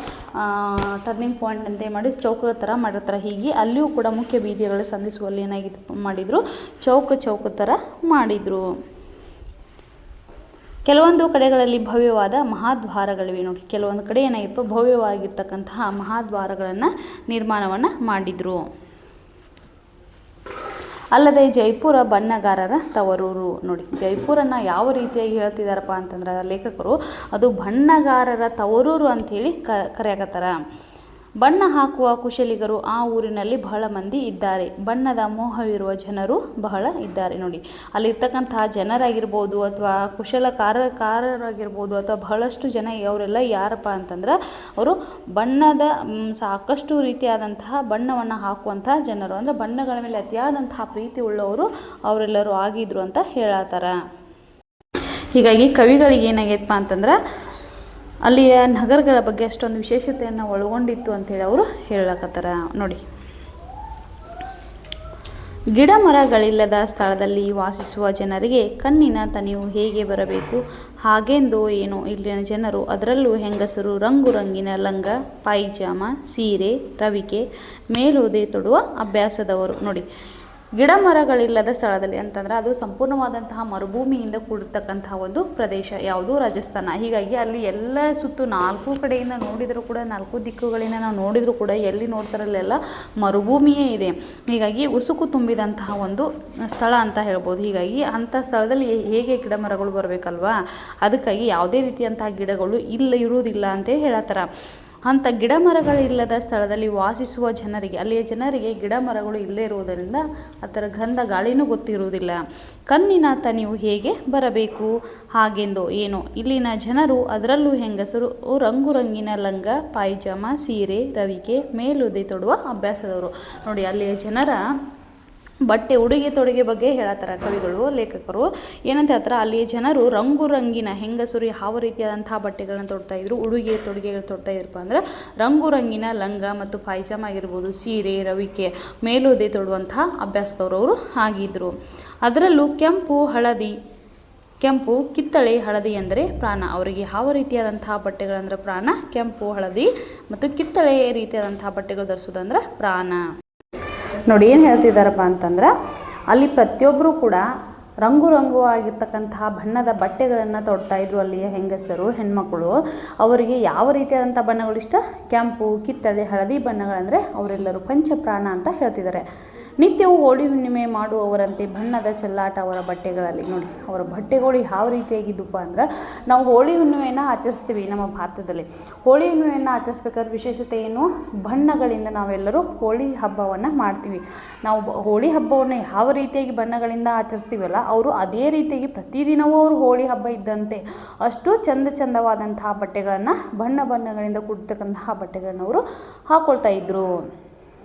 Speaker 1: ಟರ್ನಿಂಗ್ ಪಾಯಿಂಟ್ ಅಂತ ಮಾಡಿ ಚೌಕ ಥರ ಮಾಡಿರ್ತಾರೆ. ಹೀಗೆ ಅಲ್ಲಿಯೂ ಕೂಡ ಮುಖ್ಯ ಬೀದಿಗಳು ಸಂಧಿಸುವಲ್ಲಿ ಏನಾಗಿತ್ತು ಮಾಡಿದರು? ಚೌಕ ಥರ ಮಾಡಿದರು. ಕೆಲವೊಂದು ಕಡೆಗಳಲ್ಲಿ ಭವ್ಯವಾದ ಮಹಾದ್ವಾರಗಳಿವೆ. ನೋಡಿ, ಕೆಲವೊಂದು ಕಡೆ ಏನಾಗಿತ್ತು? ಭವ್ಯವಾಗಿರ್ತಕ್ಕಂತಹ ಮಹಾದ್ವಾರಗಳನ್ನು ನಿರ್ಮಾಣವನ್ನು ಮಾಡಿದರು. ಅಲ್ಲದೆ ಜೈಪುರ ಬಣ್ಣಗಾರರ ತವರೂರು. ನೋಡಿ, ಜೈಪುರನ್ನು ಯಾವ ರೀತಿಯಾಗಿ ಹೇಳ್ತಿದ್ದಾರಪ್ಪ ಅಂತಂದ್ರೆ ಲೇಖಕರು, ಅದು ಬಣ್ಣಗಾರರ ತವರೂರು ಅಂಥೇಳಿ ಕರೆಯಕತ್ತಾರ. ಬಣ್ಣ ಹಾಕುವ ಕುಶಲಿಗರು ಆ ಊರಿನಲ್ಲಿ ಬಹಳ ಮಂದಿ ಇದ್ದಾರೆ. ಬಣ್ಣದ ಮೋಹವಿರುವ ಜನರು ಬಹಳ ಇದ್ದಾರೆ. ನೋಡಿ, ಅಲ್ಲಿರ್ತಕ್ಕಂತಹ ಜನರಾಗಿರ್ಬೋದು ಅಥವಾ ಕುಶಲಕಾರರಾಗಿರ್ಬೋದು ಅಥವಾ ಬಹಳಷ್ಟು ಜನ, ಅವರೆಲ್ಲ ಯಾರಪ್ಪ ಅಂತಂದ್ರೆ ಅವರು ಬಣ್ಣದ ಸಾಕಷ್ಟು ರೀತಿಯಾದಂತಹ ಬಣ್ಣವನ್ನು ಹಾಕುವಂತಹ ಜನರು. ಅಂದರೆ ಬಣ್ಣಗಳ ಮೇಲೆ ಅತಿಯಾದಂತಹ ಪ್ರೀತಿ ಉಳ್ಳವರು ಅವರೆಲ್ಲರೂ ಆಗಿದ್ರು ಅಂತ ಹೇಳತ್ತಾರ. ಹೀಗಾಗಿ ಕವಿಗಳಿಗೆ ಏನಾಗೈತಪ್ಪ ಅಂತಂದ್ರೆ ಅಲ್ಲಿಯ ನಗರಗಳ ಬಗ್ಗೆ ಅಷ್ಟೊಂದು ವಿಶೇಷತೆಯನ್ನು ಒಳಗೊಂಡಿತ್ತು ಅಂತೇಳಿ ಅವರು ಹೇಳಕತ್ತಾರ. ನೋಡಿ, ಗಿಡ ಮರಗಳಿಲ್ಲದ ಸ್ಥಳದಲ್ಲಿ ವಾಸಿಸುವ ಜನರಿಗೆ ಕಣ್ಣಿನ ತನಿವು ಹೇಗೆ ಬರಬೇಕು ಹಾಗೆಂದು ಏನು ಇಲ್ಲಿನ ಜನರು, ಅದರಲ್ಲೂ ಹೆಂಗಸರು ರಂಗುರಂಗಿನ ಲಂಗ, ಪಾಯಿಜಾಮ, ಸೀರೆ, ರವಿಕೆ, ಮೇಲುದೆ ತೊಡುವ ಅಭ್ಯಾಸದವರು. ನೋಡಿ, ಗಿಡ ಮರಗಳಿಲ್ಲದ ಸ್ಥಳದಲ್ಲಿ ಅಂತಂದ್ರೆ ಅದು ಸಂಪೂರ್ಣವಾದಂತಹ ಮರುಭೂಮಿಯಿಂದ ಕೂಡಿರ್ತಕ್ಕಂತಹ ಒಂದು ಪ್ರದೇಶ. ಯಾವುದು? ರಾಜಸ್ಥಾನ. ಹೀಗಾಗಿ ಅಲ್ಲಿ ಎಲ್ಲ ಸುತ್ತು 4 ಕಡೆಯಿಂದ ನೋಡಿದರೂ ಕೂಡ, 4 ದಿಕ್ಕುಗಳಿಂದ ನಾವು ನೋಡಿದರೂ ಕೂಡ ಎಲ್ಲಿ ನೋಡ್ತಾರಲ್ಲೆಲ್ಲ ಮರುಭೂಮಿಯೇ ಇದೆ. ಹೀಗಾಗಿ ಉಸುಕು ತುಂಬಿದಂತಹ ಒಂದು ಸ್ಥಳ ಅಂತ ಹೇಳ್ಬೋದು. ಹೀಗಾಗಿ ಅಂಥ ಸ್ಥಳದಲ್ಲಿ ಹೇಗೆ ಗಿಡ ಮರಗಳು ಬರಬೇಕಲ್ವಾ? ಅದಕ್ಕಾಗಿ ಯಾವುದೇ ರೀತಿಯಂತಹ ಗಿಡಗಳು ಇರುವುದಿಲ್ಲ ಅಂತ ಹೇಳತ್ತಾರ. ಅಂಥ ಗಿಡ ಮರಗಳಿಲ್ಲದ ಸ್ಥಳದಲ್ಲಿ ವಾಸಿಸುವ ಜನರಿಗೆ, ಅಲ್ಲಿಯ ಜನರಿಗೆ ಗಿಡ ಮರಗಳು ಇಲ್ಲೇ ಇರುವುದರಿಂದ ಅದರ ಗಂಧ ಗಾಳಿನೂ ಗೊತ್ತಿರುವುದಿಲ್ಲ. ಕಣ್ಣಿನ ತನಿವು ಹೇಗೆ ಬರಬೇಕು ಹಾಗೆಂದು ಏನು ಇಲ್ಲಿನ ಜನರು, ಅದರಲ್ಲೂ ಹೆಂಗಸರು ರಂಗುರಂಗಿನ ಲಂಗ, ಪಾಯಿಜಾಮ, ಸೀರೆ, ರವಿಕೆ, ಮೇಲುದೆ ತೊಡುವ ಅಭ್ಯಾಸದವರು. ನೋಡಿ, ಅಲ್ಲಿಯ ಜನರ ಬಟ್ಟೆ, ಉಡುಗೆ ತೊಡುಗೆ ಬಗ್ಗೆ ಹೇಳತ್ತಾರ ಕವಿಗಳು, ಲೇಖಕರು. ಏನಂತ ಹೇಳ್ತಾರೆ? ಅಲ್ಲಿಯ ಜನರು ರಂಗುರಂಗಿನ, ಹೆಂಗಸರು ಯಾವ ರೀತಿಯಾದಂತಹ ಬಟ್ಟೆಗಳನ್ನ ತೊಡ್ತಾ ಇದ್ರು, ಉಡುಗೆ ತೊಡುಗೆಗಳು ತೊಡ್ತಾ ಇದ್ರಪ್ಪ ಅಂದ್ರೆ ರಂಗುರಂಗಿನ ಲಂಗ ಮತ್ತು ಪಾಯಿಜಾಮ ಆಗಿರ್ಬೋದು, ಸೀರೆ, ರವಿಕೆ, ಮೇಲುದೆ ತೊಡುವಂತಹ ಅಭ್ಯಾಸದವರು ಅವರು ಆಗಿದ್ರು. ಅದರಲ್ಲೂ ಕೆಂಪು, ಕಿತ್ತಳೆ, ಹಳದಿ ಅಂದರೆ ಪ್ರಾಣ. ಅವರಿಗೆ ಯಾವ ರೀತಿಯಾದಂತಹ ಬಟ್ಟೆಗಳಂದ್ರೆ ಪ್ರಾಣ. ಕೆಂಪು, ಹಳದಿ ಮತ್ತು ಕಿತ್ತಳೆ ರೀತಿಯಾದಂತಹ ಬಟ್ಟೆಗಳು ಧರಿಸೋದಂದ್ರೆ ಪ್ರಾಣ. ನೋಡಿ, ಏನು ಹೇಳ್ತಿದ್ದಾರಪ್ಪ ಅಂತಂದ್ರೆ ಅಲ್ಲಿ ಪ್ರತಿಯೊಬ್ಬರು ಕೂಡ ರಂಗು ಆಗಿರ್ತಕ್ಕಂತಹ ಬಣ್ಣದ ಬಟ್ಟೆಗಳನ್ನು ತೊಡ್ತಾ ಇದ್ರು ಅಲ್ಲಿಯ ಹೆಂಗಸರು, ಹೆಣ್ಮಕ್ಕಳು. ಅವರಿಗೆ ಯಾವ ರೀತಿಯಾದಂಥ ಬಣ್ಣಗಳು ಇಷ್ಟ? ಕೆಂಪು, ಕಿತ್ತಳೆ, ಹಳದಿ ಬಣ್ಣಗಳಂದರೆ ಅವರೆಲ್ಲರೂ ಪಂಚಪ್ರಾಣ ಅಂತ ಹೇಳ್ತಿದ್ದಾರೆ. ನಿತ್ಯವೂ ಹೋಳಿ ಹುಣ್ಣಿಮೆ ಮಾಡುವವರಂತೆ ಬಣ್ಣದ ಚೆಲ್ಲಾಟ ಅವರ ಬಟ್ಟೆಗಳಲ್ಲಿ. ನೋಡಿ, ಅವರ ಬಟ್ಟೆಗಳು ಯಾವ ರೀತಿಯಾಗಿದ್ದಪ್ಪ ಅಂದ್ರೆ, ನಾವು ಹೋಳಿ ಹುಣ್ಣಿಮೆಯನ್ನು ಆಚರಿಸ್ತೀವಿ ನಮ್ಮ ಭಾರತದಲ್ಲಿ. ಹೋಳಿ ಹುಣ್ಣಿಮೆಯನ್ನು ಆಚರಿಸ್ಬೇಕಾದ್ರೆ ವಿಶೇಷತೆ ಏನು? ಬಣ್ಣಗಳಿಂದ ನಾವೆಲ್ಲರೂ ಹೋಳಿ ಹಬ್ಬವನ್ನು ಮಾಡ್ತೀವಿ. ನಾವು ಹೋಳಿ ಹಬ್ಬವನ್ನು ಯಾವ ರೀತಿಯಾಗಿ ಬಣ್ಣಗಳಿಂದ ಆಚರಿಸ್ತೀವಲ್ಲ, ಅವರು ಅದೇ ರೀತಿಯಾಗಿ ಪ್ರತಿದಿನವೂ ಅವರು ಹೋಳಿ ಹಬ್ಬ ಇದ್ದಂತೆ ಅಷ್ಟು ಚಂದವಾದಂತಹ ಬಟ್ಟೆಗಳನ್ನು, ಬಣ್ಣಗಳಿಂದ ಕೂಡಿರ್ತಕ್ಕಂತಹ ಬಟ್ಟೆಗಳನ್ನು ಅವರು ಹಾಕ್ಕೊಳ್ತಾ ಇದ್ರು.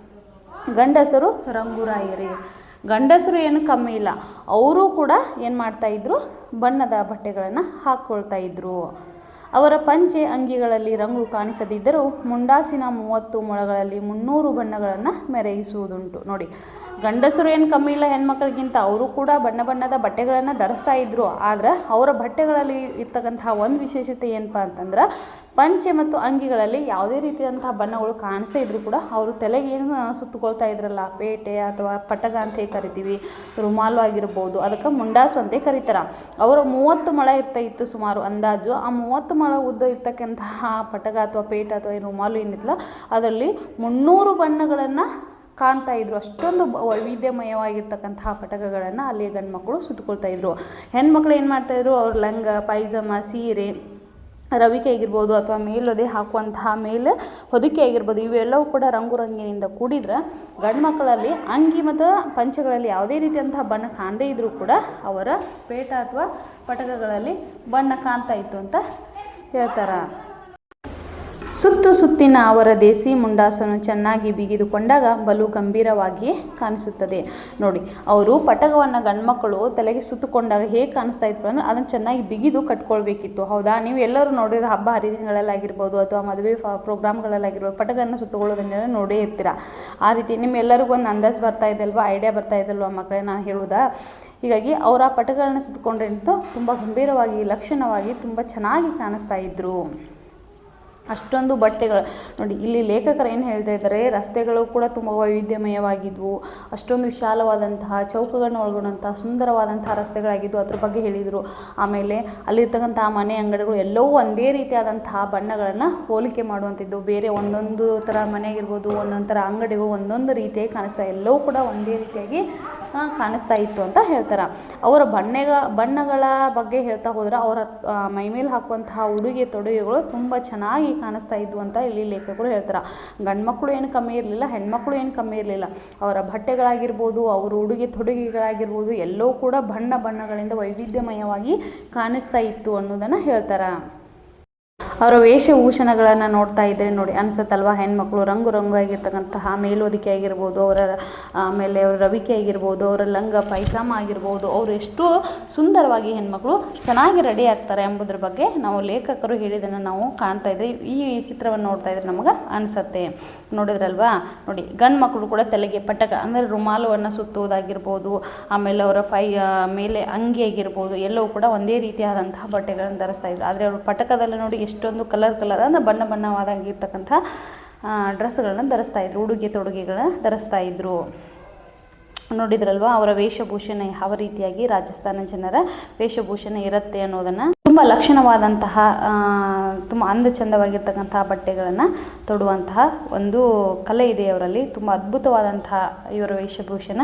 Speaker 1: ಗಂಡಸರು ರಂಗುರಾಯರೇ. ಗಂಡಸರು ಏನು ಕಮ್ಮಿ ಇಲ್ಲ, ಅವರು ಕೂಡ ಏನು ಮಾಡ್ತಾಯಿದ್ರು? ಬಣ್ಣದ ಬಟ್ಟೆಗಳನ್ನು ಹಾಕ್ಕೊಳ್ತಾ ಇದ್ರು. ಅವರ ಪಂಚೆ ಅಂಗಿಗಳಲ್ಲಿ ರಂಗು ಕಾಣಿಸದಿದ್ದರೂ ಮುಂಡಾಸಿನ 30 ಮೊಳಗಳಲ್ಲಿ 300 ಬಣ್ಣಗಳನ್ನು ಮೆರೆಯಿಸುವುದುಂಟು. ನೋಡಿ, ಗಂಡಸರು ಏನು ಕಮ್ಮಿ ಇಲ್ಲ ಹೆಣ್ಮಕ್ಳಿಗಿಂತ, ಅವರು ಕೂಡ ಬಣ್ಣ ಬಣ್ಣದ ಬಟ್ಟೆಗಳನ್ನು ಧರಿಸ್ತಾ ಇದ್ರು. ಆದರೆ ಅವರ ಬಟ್ಟೆಗಳಲ್ಲಿ ಇರ್ತಕ್ಕಂತಹ ಒಂದು ವಿಶೇಷತೆ ಏನಪ್ಪ ಅಂತಂದ್ರೆ, ಪಂಚೆ ಮತ್ತು ಅಂಗಿಗಳಲ್ಲಿ ಯಾವುದೇ ರೀತಿಯಾದಂತಹ ಬಣ್ಣಗಳು ಕಾಣಿಸ್ತಾ ಇದ್ರು ಕೂಡ ಅವರು ತಲೆಗೆ ಏನು ಸುತ್ತಕೊಳ್ತಾ ಇದ್ರಲ್ಲ, ಪೇಟೆ ಅಥವಾ ಪಟಗ ಅಂತ ಕರಿತೀವಿ, ರುಮಾಲು ಆಗಿರ್ಬೋದು, ಅದಕ್ಕೆ ಮುಂಡಾಸು ಅಂತ ಕರೀತಾರೆ. ಅವರು 30 ಮೊಳ ಇತ್ತು ಸುಮಾರು ಅಂದಾಜು. ಆ 30 ಮೊಳ ಉದ್ದ ಇರ್ತಕ್ಕಂತಹ ಪಟಗ ಅಥವಾ ಪೇಟ ಅಥವಾ ರುಮಾಲು ಏನಿತ್ತಲ್ಲ, ಅದರಲ್ಲಿ 300 ಬಣ್ಣಗಳನ್ನು ಕಾಣ್ತಾ ಇದ್ರು. ಅಷ್ಟೊಂದು ವೈವಿಧ್ಯಮಯವಾಗಿರ್ತಕ್ಕಂತಹ ಪಟಕಗಳನ್ನು ಅಲ್ಲಿ ಗಂಡು ಮಕ್ಕಳು ಸುತ್ತಕೊಳ್ತಾ ಇದ್ರು. ಹೆಣ್ಮಕ್ಳು ಏನು ಮಾಡ್ತಾಯಿದ್ರು, ಅವ್ರ ಲಂಗ, ಪೈಜಾಮ, ಸೀರೆ, ರವಿಕೆ ಆಗಿರ್ಬೋದು ಅಥವಾ ಮೇಲೊದೆ ಹಾಕುವಂತಹ ಮೇಲೆ ಹೊದಿಕೆ ಆಗಿರ್ಬೋದು, ಇವೆಲ್ಲವೂ ಕೂಡ ರಂಗಿನಿಂದ ಕೂಡಿದ್ರೆ ಗಂಡು ಮಕ್ಕಳಲ್ಲಿ ಅಂಗಿ ಮತ್ತು ಪಂಚೆಗಳಲ್ಲಿ ಯಾವುದೇ ರೀತಿಯಂತಹ ಬಣ್ಣ ಕಾಣದೇ ಇದ್ದರೂ ಕೂಡ ಅವರ ಪೇಟ ಅಥವಾ ಪಟಕಗಳಲ್ಲಿ ಬಣ್ಣ ಕಾಣ್ತಾ ಇತ್ತು ಅಂತ ಹೇಳ್ತಾರೆ. ಸುತ್ತಿನ ಅವರ ದೇಸಿ ಮುಂಡಾಸನ್ನು ಚೆನ್ನಾಗಿ ಬಿಗಿದುಕೊಂಡಾಗ ಬಲು ಗಂಭೀರವಾಗಿಯೇ ಕಾಣಿಸುತ್ತದೆ. ನೋಡಿ, ಅವರು ಪಟಕವನ್ನು ಗಂಡ್ಮಕ್ಕಳು ತಲೆಗೆ ಸುತ್ತಕೊಂಡಾಗ ಹೇಗೆ ಕಾಣಿಸ್ತಾ ಇತ್ತು ಅಂದರೆ ಅದನ್ನು ಚೆನ್ನಾಗಿ ಬಿಗಿದು ಕಟ್ಕೊಳ್ಬೇಕಿತ್ತು. ಹೌದಾ? ನೀವು ಎಲ್ಲರೂ ನೋಡಿದ್ರೆ ಹಬ್ಬ ಹರಿದಿನಗಳಲ್ಲಾಗಿರ್ಬೋದು ಅಥವಾ ಮದುವೆ ಪ್ರೋಗ್ರಾಮ್ಗಳಲ್ಲಾಗಿರ್ಬೋದು ಪಟಕವನ್ನು ಸುತ್ತಕೊಳ್ಳೋದನ್ನೆಲ್ಲ ನೋಡೇ ಇರ್ತೀರ. ಆ ರೀತಿ ನಿಮ್ಮೆಲ್ಲರಿಗೂ ಒಂದು ಅಂದಾಜು ಬರ್ತಾ ಇದೆ ಅಲ್ವಾ, ಐಡಿಯಾ ಬರ್ತಾ ಇದಲ್ವ ಮಕ್ಕಳೇ ನಾನು ಹೇಳೋದಾ? ಹೀಗಾಗಿ ಅವರ ಪಟಕಗಳನ್ನ ಸುತ್ತಕೊಂಡ್ರೆ ಅಂತೂ ತುಂಬ ಗಂಭೀರವಾಗಿ, ಲಕ್ಷಣವಾಗಿ, ತುಂಬ ಚೆನ್ನಾಗಿ ಕಾಣಿಸ್ತಾ ಇದ್ರು. ಅಷ್ಟೊಂದು ಬಟ್ಟೆಗಳು ನೋಡಿ, ಇಲ್ಲಿ ಲೇಖಕರು ಏನು ಹೇಳ್ತಾ ಇದ್ದಾರೆ, ರಸ್ತೆಗಳು ಕೂಡ ತುಂಬ ವೈವಿಧ್ಯಮಯವಾಗಿದ್ವು, ಅಷ್ಟೊಂದು ವಿಶಾಲವಾದಂತಹ ಚೌಕಗಳನ್ನು ಒಳಗೊಂಡಂತಹ ಸುಂದರವಾದಂತಹ ರಸ್ತೆಗಳಾಗಿದ್ವು, ಅದ್ರ ಬಗ್ಗೆ ಹೇಳಿದರು. ಆಮೇಲೆ ಅಲ್ಲಿರ್ತಕ್ಕಂತಹ ಮನೆ ಅಂಗಡಿಗಳು ಎಲ್ಲವೂ ಒಂದೇ ರೀತಿಯಾದಂತಹ ಬಣ್ಣಗಳನ್ನು ಹೋಲಿಕೆ ಮಾಡುವಂಥದ್ದು. ಬೇರೆ ಒಂದೊಂದು ಥರ ಮನೆ ಆಗಿರ್ಬೋದು, ಒಂದೊಂದು ಥರ ಅಂಗಡಿಗಳು ಒಂದೊಂದು ರೀತಿಯಾಗಿ ಕಾಣಿಸ್ತಾ, ಎಲ್ಲವೂ ಕೂಡ ಒಂದೇ ರೀತಿಯಾಗಿ ಕಾಣಿಸ್ತಾ ಇತ್ತು ಅಂತ ಹೇಳ್ತಾರೆ. ಅವರ ಬಣ್ಣಗಳ ಬಗ್ಗೆ ಹೇಳ್ತಾ ಹೋದ್ರೆ ಅವರ ಮೈಮೇಲೆ ಹಾಕುವಂತಹ ಉಡುಗೆ ತೊಡುಗೆಗಳು ತುಂಬ ಚೆನ್ನಾಗಿ ಕಾಣಿಸ್ತಾ ಇದ್ವು ಅಂತ ಇಲ್ಲಿ ಲೇಖಕರು ಹೇಳ್ತಾರೆ. ಗಂಡು ಮಕ್ಕಳು ಏನು ಕಮ್ಮಿ ಇರಲಿಲ್ಲ, ಹೆಣ್ಮಕ್ಳು ಏನು ಕಮ್ಮಿ ಇರಲಿಲ್ಲ. ಅವರ ಬಟ್ಟೆಗಳಾಗಿರ್ಬೋದು, ಅವರ ಉಡುಗೆ ತೊಡುಗೆಗಳಾಗಿರ್ಬೋದು, ಎಲ್ಲವೂ ಕೂಡ ಬಣ್ಣಗಳಿಂದ ವೈವಿಧ್ಯಮಯವಾಗಿ ಕಾಣಿಸ್ತಾ ಇತ್ತು ಅನ್ನೋದನ್ನು ಹೇಳ್ತಾರೆ. ಅವರ ವೇಷಭೂಷಣಗಳನ್ನು ನೋಡ್ತಾ ಇದ್ದರೆ ನೋಡಿ ಅನಿಸುತ್ತಲ್ವ, ಹೆಣ್ಮಕ್ಳು ರಂಗಾಗಿರ್ತಕ್ಕಂತಹ ಮೇಲ್ವೊದಿಕೆ ಆಗಿರ್ಬೋದು, ಆಮೇಲೆ ಅವರ ರವಿಕೆ ಆಗಿರ್ಬೋದು, ಅವರ ಲಂಗ ಪೈಜಾಮ ಆಗಿರ್ಬೋದು, ಅವರು ಎಷ್ಟು ಸುಂದರವಾಗಿ ಹೆಣ್ಮಕ್ಳು ಚೆನ್ನಾಗಿ ರೆಡಿ ಆಗ್ತಾರೆ ಎಂಬುದ್ರ ಬಗ್ಗೆ ನಾವು ಲೇಖಕರು ಹೇಳಿದ್ದನ್ನು ನಾವು ಕಾಣ್ತಾ ಇದ್ರಿ. ಈ ಚಿತ್ರವನ್ನು ನೋಡ್ತಾ ಇದ್ರೆ ನಮಗೆ ಅನಿಸುತ್ತೆ. ನೋಡಿದ್ರಲ್ವಾ? ನೋಡಿ, ಗಂಡು ಮಕ್ಕಳು ಕೂಡ ತಲೆಗೆ ಪಟಕ ಅಂದರೆ ರುಮಾಲುವನ್ನು ಸುತ್ತುವುದಾಗಿರ್ಬೋದು, ಆಮೇಲೆ ಅವರ ಮೇಲೆ ಅಂಗಿ ಆಗಿರ್ಬೋದು, ಎಲ್ಲವೂ ಕೂಡ ಒಂದೇ ರೀತಿಯಾದಂತಹ ಬಟ್ಟೆಗಳನ್ನು ಧರಿಸ್ತಾ ಇದ್ರು. ಆದರೆ ಅವರು ಪಟಕದಲ್ಲಿ ನೋಡಿ ಎಷ್ಟೊಂದು ಕಲರ್ ಅಂದರೆ ಬಣ್ಣವಾಗಿರ್ತಕ್ಕಂಥ ಡ್ರೆಸ್ಗಳನ್ನು ಧರಿಸ್ತಾ ಇದ್ರು, ಉಡುಗೆ ತೊಡುಗೆಗಳನ್ನ ಧರಿಸ್ತಾ ಇದ್ರು. ನೋಡಿದ್ರಲ್ವಾ ಅವರ ವೇಷಭೂಷಣ ಯಾವ ರೀತಿಯಾಗಿ ರಾಜಸ್ಥಾನ ಜನರ ವೇಷಭೂಷಣ ಇರುತ್ತೆ ಅನ್ನೋದನ್ನು, ತುಂಬ ಲಕ್ಷಣವಾದಂತಹ ತುಂಬ ಚಂದವಾಗಿರ್ತಕ್ಕಂತಹ ಬಟ್ಟೆಗಳನ್ನು ತೊಡುವಂತಹ ಒಂದು ಕಲೆ ಇದೆ ಅವರಲ್ಲಿ. ತುಂಬ ಅದ್ಭುತವಾದಂತಹ ಇವರ ವೇಷಭೂಷಣ.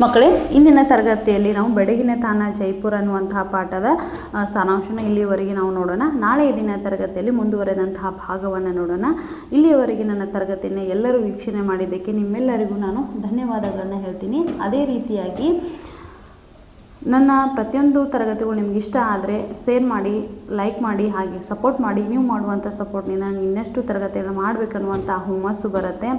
Speaker 1: ಮಕ್ಕಳೇ, ಇಂದಿನ ತರಗತಿಯಲ್ಲಿ ನಾವು ಬೆಡಗಿನ ತಾಣ ಜೈಪುರ ಅನ್ನುವಂತಹ ಪಾಠದ ಸಾರಾಂಶನ ಇಲ್ಲಿಯವರೆಗೆ ನಾವು ನೋಡೋಣ. ನಾಳೆ ದಿನ ತರಗತಿಯಲ್ಲಿ ಮುಂದುವರೆದಂತಹ ಭಾಗವನ್ನು ನೋಡೋಣ. ಇಲ್ಲಿಯವರೆಗೆ ನನ್ನ ತರಗತಿಯನ್ನು ಎಲ್ಲರೂ ವೀಕ್ಷಣೆ ಮಾಡಿದ್ದಕ್ಕೆ ನಿಮ್ಮೆಲ್ಲರಿಗೂ ನಾನು ಧನ್ಯವಾದಗಳನ್ನು ಹೇಳ್ತೀನಿ. ಅದೇ ರೀತಿಯಾಗಿ ನನ್ನ ಪ್ರತಿಯೊಂದು ತರಗತಿಗಳು ನಿಮ್ಗೆ ಇಷ್ಟ ಆದರೆ ಶೇರ್ ಮಾಡಿ, ಲೈಕ್ ಮಾಡಿ, ಹಾಗೆ ಸಪೋರ್ಟ್ ಮಾಡಿ. ನೀವು ಮಾಡುವಂಥ ಸಪೋರ್ಟ್ನಿಂದ ನನಗೆ ಇನ್ನಷ್ಟು ತರಗತಿಯನ್ನು ಮಾಡಬೇಕನ್ನುವಂಥ ಹುಮ್ಮಸ್ಸು ಬರುತ್ತೆ.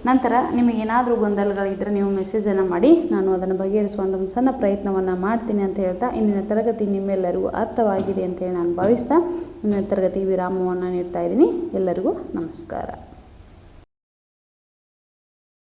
Speaker 1: ನಂತರ ನಿಮಗೇನಾದರೂ ಗೊಂದಲಗಳಿದ್ದರೆ ನೀವು ಮೆಸೇಜನ್ನು ಮಾಡಿ, ನಾನು ಅದನ್ನು ಬಗೆಹರಿಸುವಂಥ ಒಂದು ಸಣ್ಣ ಪ್ರಯತ್ನವನ್ನು ಮಾಡ್ತೀನಿ ಅಂತ ಹೇಳ್ತಾ, ಇಂದಿನ ತರಗತಿ ನಿಮ್ಮೆಲ್ಲರಿಗೂ ಅರ್ಥವಾಗಿದೆ ಅಂತೇಳಿ ನಾನು ಭಾವಿಸ್ತಾ ಇಂದಿನ ತರಗತಿಗೆ ವಿರಾಮವನ್ನು ನೀಡ್ತಾ ಇದ್ದೀನಿ. ಎಲ್ಲರಿಗೂ ನಮಸ್ಕಾರ.